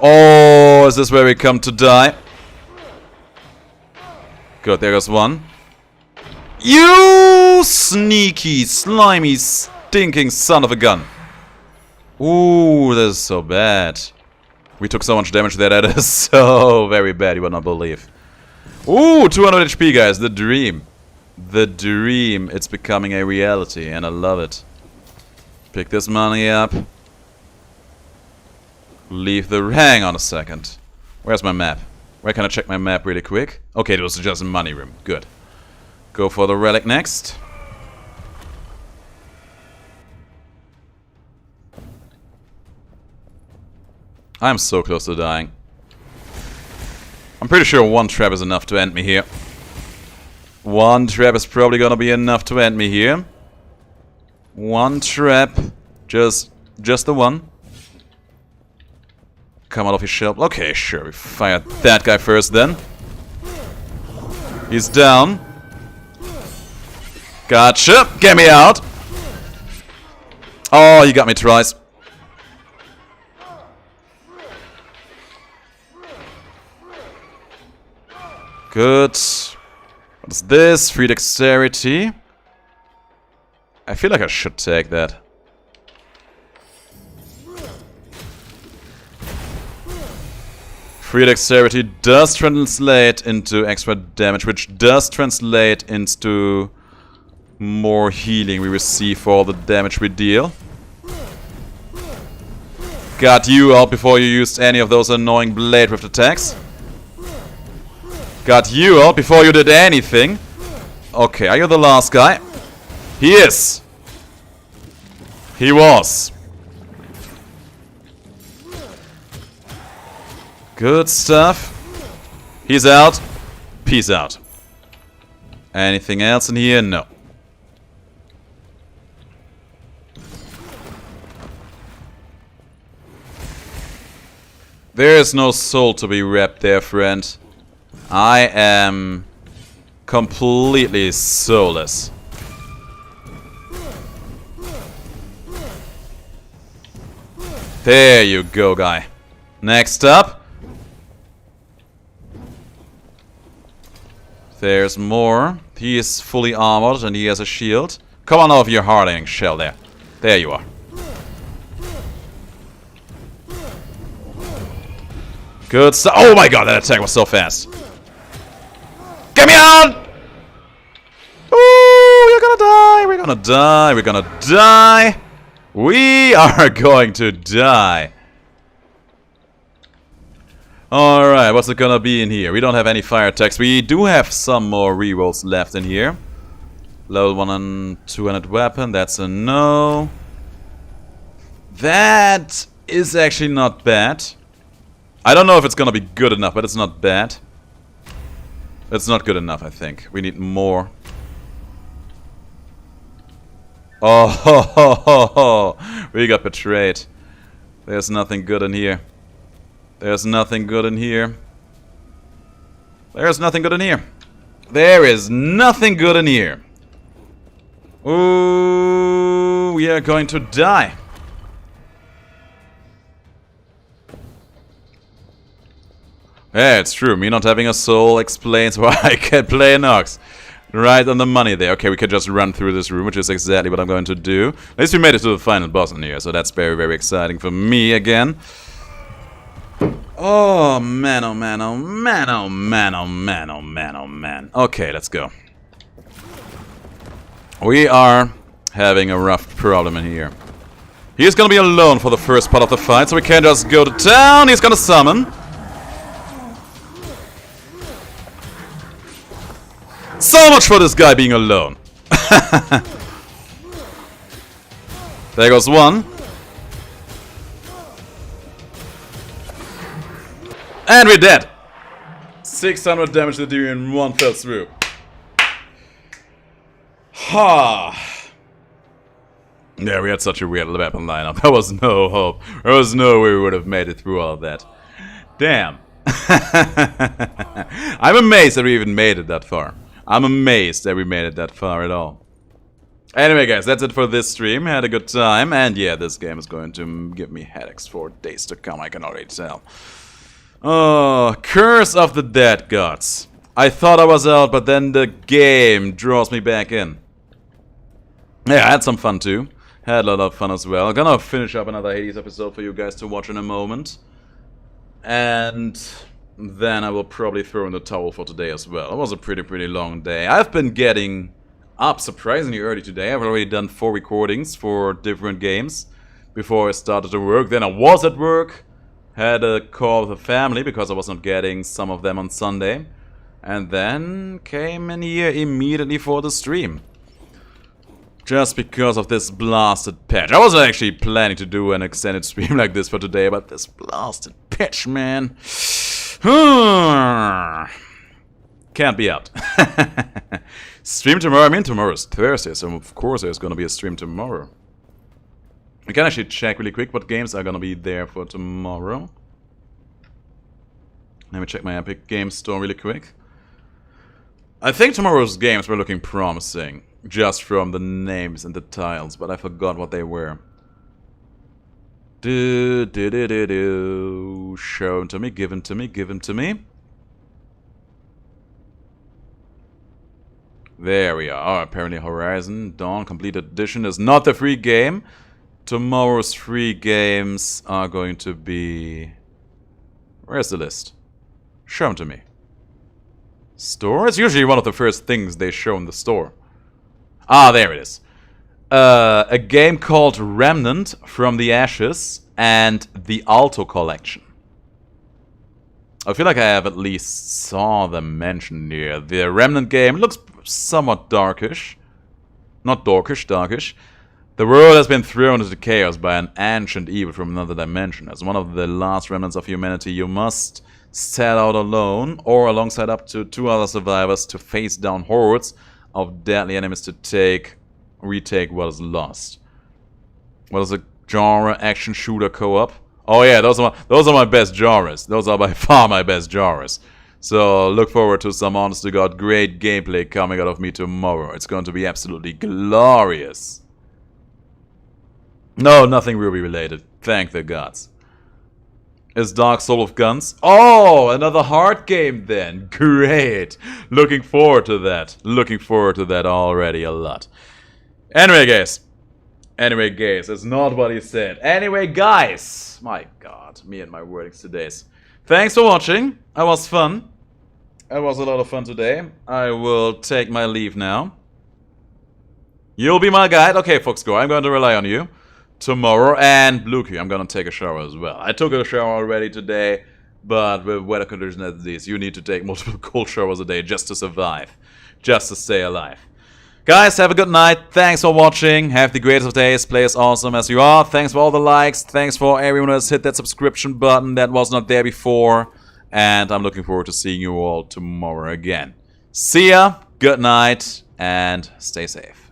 Oh, is this where we come to die? Good, there goes one. You sneaky, slimy, stinking son of a gun. Ooh, this is so bad. We took so much damage there, that is so very bad, you would not believe. Ooh, 200 HP, guys, the dream. The dream, it's becoming a reality, and I love it. Pick this money up. Leave the... Hang on a second. Where's my map? Where can I check my map really quick? Okay, it was just a money room. Good. Go for the relic next. I'm so close to dying. I'm pretty sure one trap is enough to end me here. One trap is probably gonna be enough to end me here. One trap. Just the one. Come out of his shell. Okay, sure. We fired that guy first then. He's down. Gotcha. Get me out. Oh, you got me twice. Good. What is this? Free dexterity. I feel like I should take that. Free dexterity does translate into extra damage, which does translate into more healing we receive for all the damage we deal. Got you out before you used any of those annoying blade rift attacks. Got you out before you did anything. Okay, are you the last guy? He is. He was. Good stuff. He's out. Peace out. Anything else in here? No. There is no soul to be wrapped there, friend. I am completely soulless. There you go, guy. Next up. There's more. He is fully armored and he has a shield. Come on out of your hardening shell there. There you are. Good stuff. Oh my god, that attack was so fast. Get me out! Ooh, you're gonna die. We're gonna die. We're gonna die. We are going to die. Alright, what's it gonna be in here? We don't have any fire attacks. We do have some more rerolls left in here. Level 1 and 200 weapon, that's a no. That is actually not bad. I don't know if it's gonna be good enough, but it's not bad. It's not good enough, I think. We need more. Oh, ho, ho, ho, ho. We got betrayed. There's nothing good in here. There's nothing good in here. There's nothing good in here. There is nothing good in here. Ooh, we are going to die. Yeah, it's true. Me not having a soul explains why I can't play Nox. Right on the money there. Okay, we can just run through this room, which is exactly what I'm going to do. At least we made it to the final boss in here, so that's very, very exciting for me again. Oh man, oh man, oh man, oh man, oh man, oh man, oh man. Okay, let's go. We are having a rough problem in here. He's gonna be alone for the first part of the fight, so we can't just go to town. He's gonna summon. So much for this guy being alone. There goes one. And we're dead. 600 damage to do in one fell swoop. Ha. Yeah, we had such a weird weapon lineup. There was no hope. There was no way we would have made it through all of that. Damn. I'm amazed that we even made it that far. I'm amazed that we made it that far at all. Anyway, guys, that's it for this stream. Had a good time. And yeah, this game is going to give me headaches for days to come. I can already tell. Oh, Curse of the Dead Gods. I thought I was out, but then the game draws me back in. Yeah, I had some fun too. Had a lot of fun as well. Gonna finish up another Hades episode for you guys to watch in a moment. And then I will probably throw in the towel for today as well. It was a pretty long day. I've been getting up surprisingly early today. I've already done 4 recordings for different games before I started to work. Then I was at work. Had a call with the family because I was not getting some of them on Sunday. And then came in here immediately for the stream. Just because of this blasted patch. I wasn't actually planning to do an extended stream like this for today, but this blasted patch, man. Can't be out. Stream tomorrow? I mean, tomorrow's Thursday, so of course there's gonna be a stream tomorrow. We can actually check really quick what games are gonna be there for tomorrow. Let me check my Epic Games Store really quick. I think tomorrow's games were looking promising, just from the names and the titles, but I forgot what they were. Show them to me, give them to me, give them to me. There we are. Oh, apparently Horizon Dawn Complete Edition is not the free game. Tomorrow's free games are going to be... Where's the list? Show them to me. Store? It's usually one of the first things they show in the store. Ah, there it is. A game called Remnant from the Ashes and the Alto Collection. I feel like I have at least saw them mentioned here. The Remnant game looks somewhat darkish. Not dorkish, darkish. The world has been thrown into chaos by an ancient evil from another dimension. As one of the last remnants of humanity, you must set out alone or alongside up to 2 other survivors to face down hordes of deadly enemies to retake what is lost. What is a genre? Action shooter co-op? Oh yeah, those are my best genres. Those are by far my best genres. So look forward to some honest to God great gameplay coming out of me tomorrow. It's going to be absolutely glorious. No, nothing Ruby related. Thank the gods. Is Dark Soul of Guns? Oh, another hard game then. Great. Looking forward to that. Looking forward to that already a lot. Anyway, guys. It's not what he said. Anyway, guys. My God, me and my wordings today. Thanks for watching. That was fun. That was a lot of fun today. I will take my leave now. You'll be my guide. Okay, Foxgo, I'm going to rely on you. Tomorrow, and Bluekey, I'm gonna take a shower as well. I took a shower already today, but with weather conditions as these, you need to take multiple cold showers a day just to survive. Just to stay alive. Guys, have a good night. Thanks for watching. Have the greatest of days. Play as awesome as you are. Thanks for all the likes. Thanks for everyone who has hit that subscription button that was not there before. And I'm looking forward to seeing you all tomorrow again. See ya, good night, and stay safe.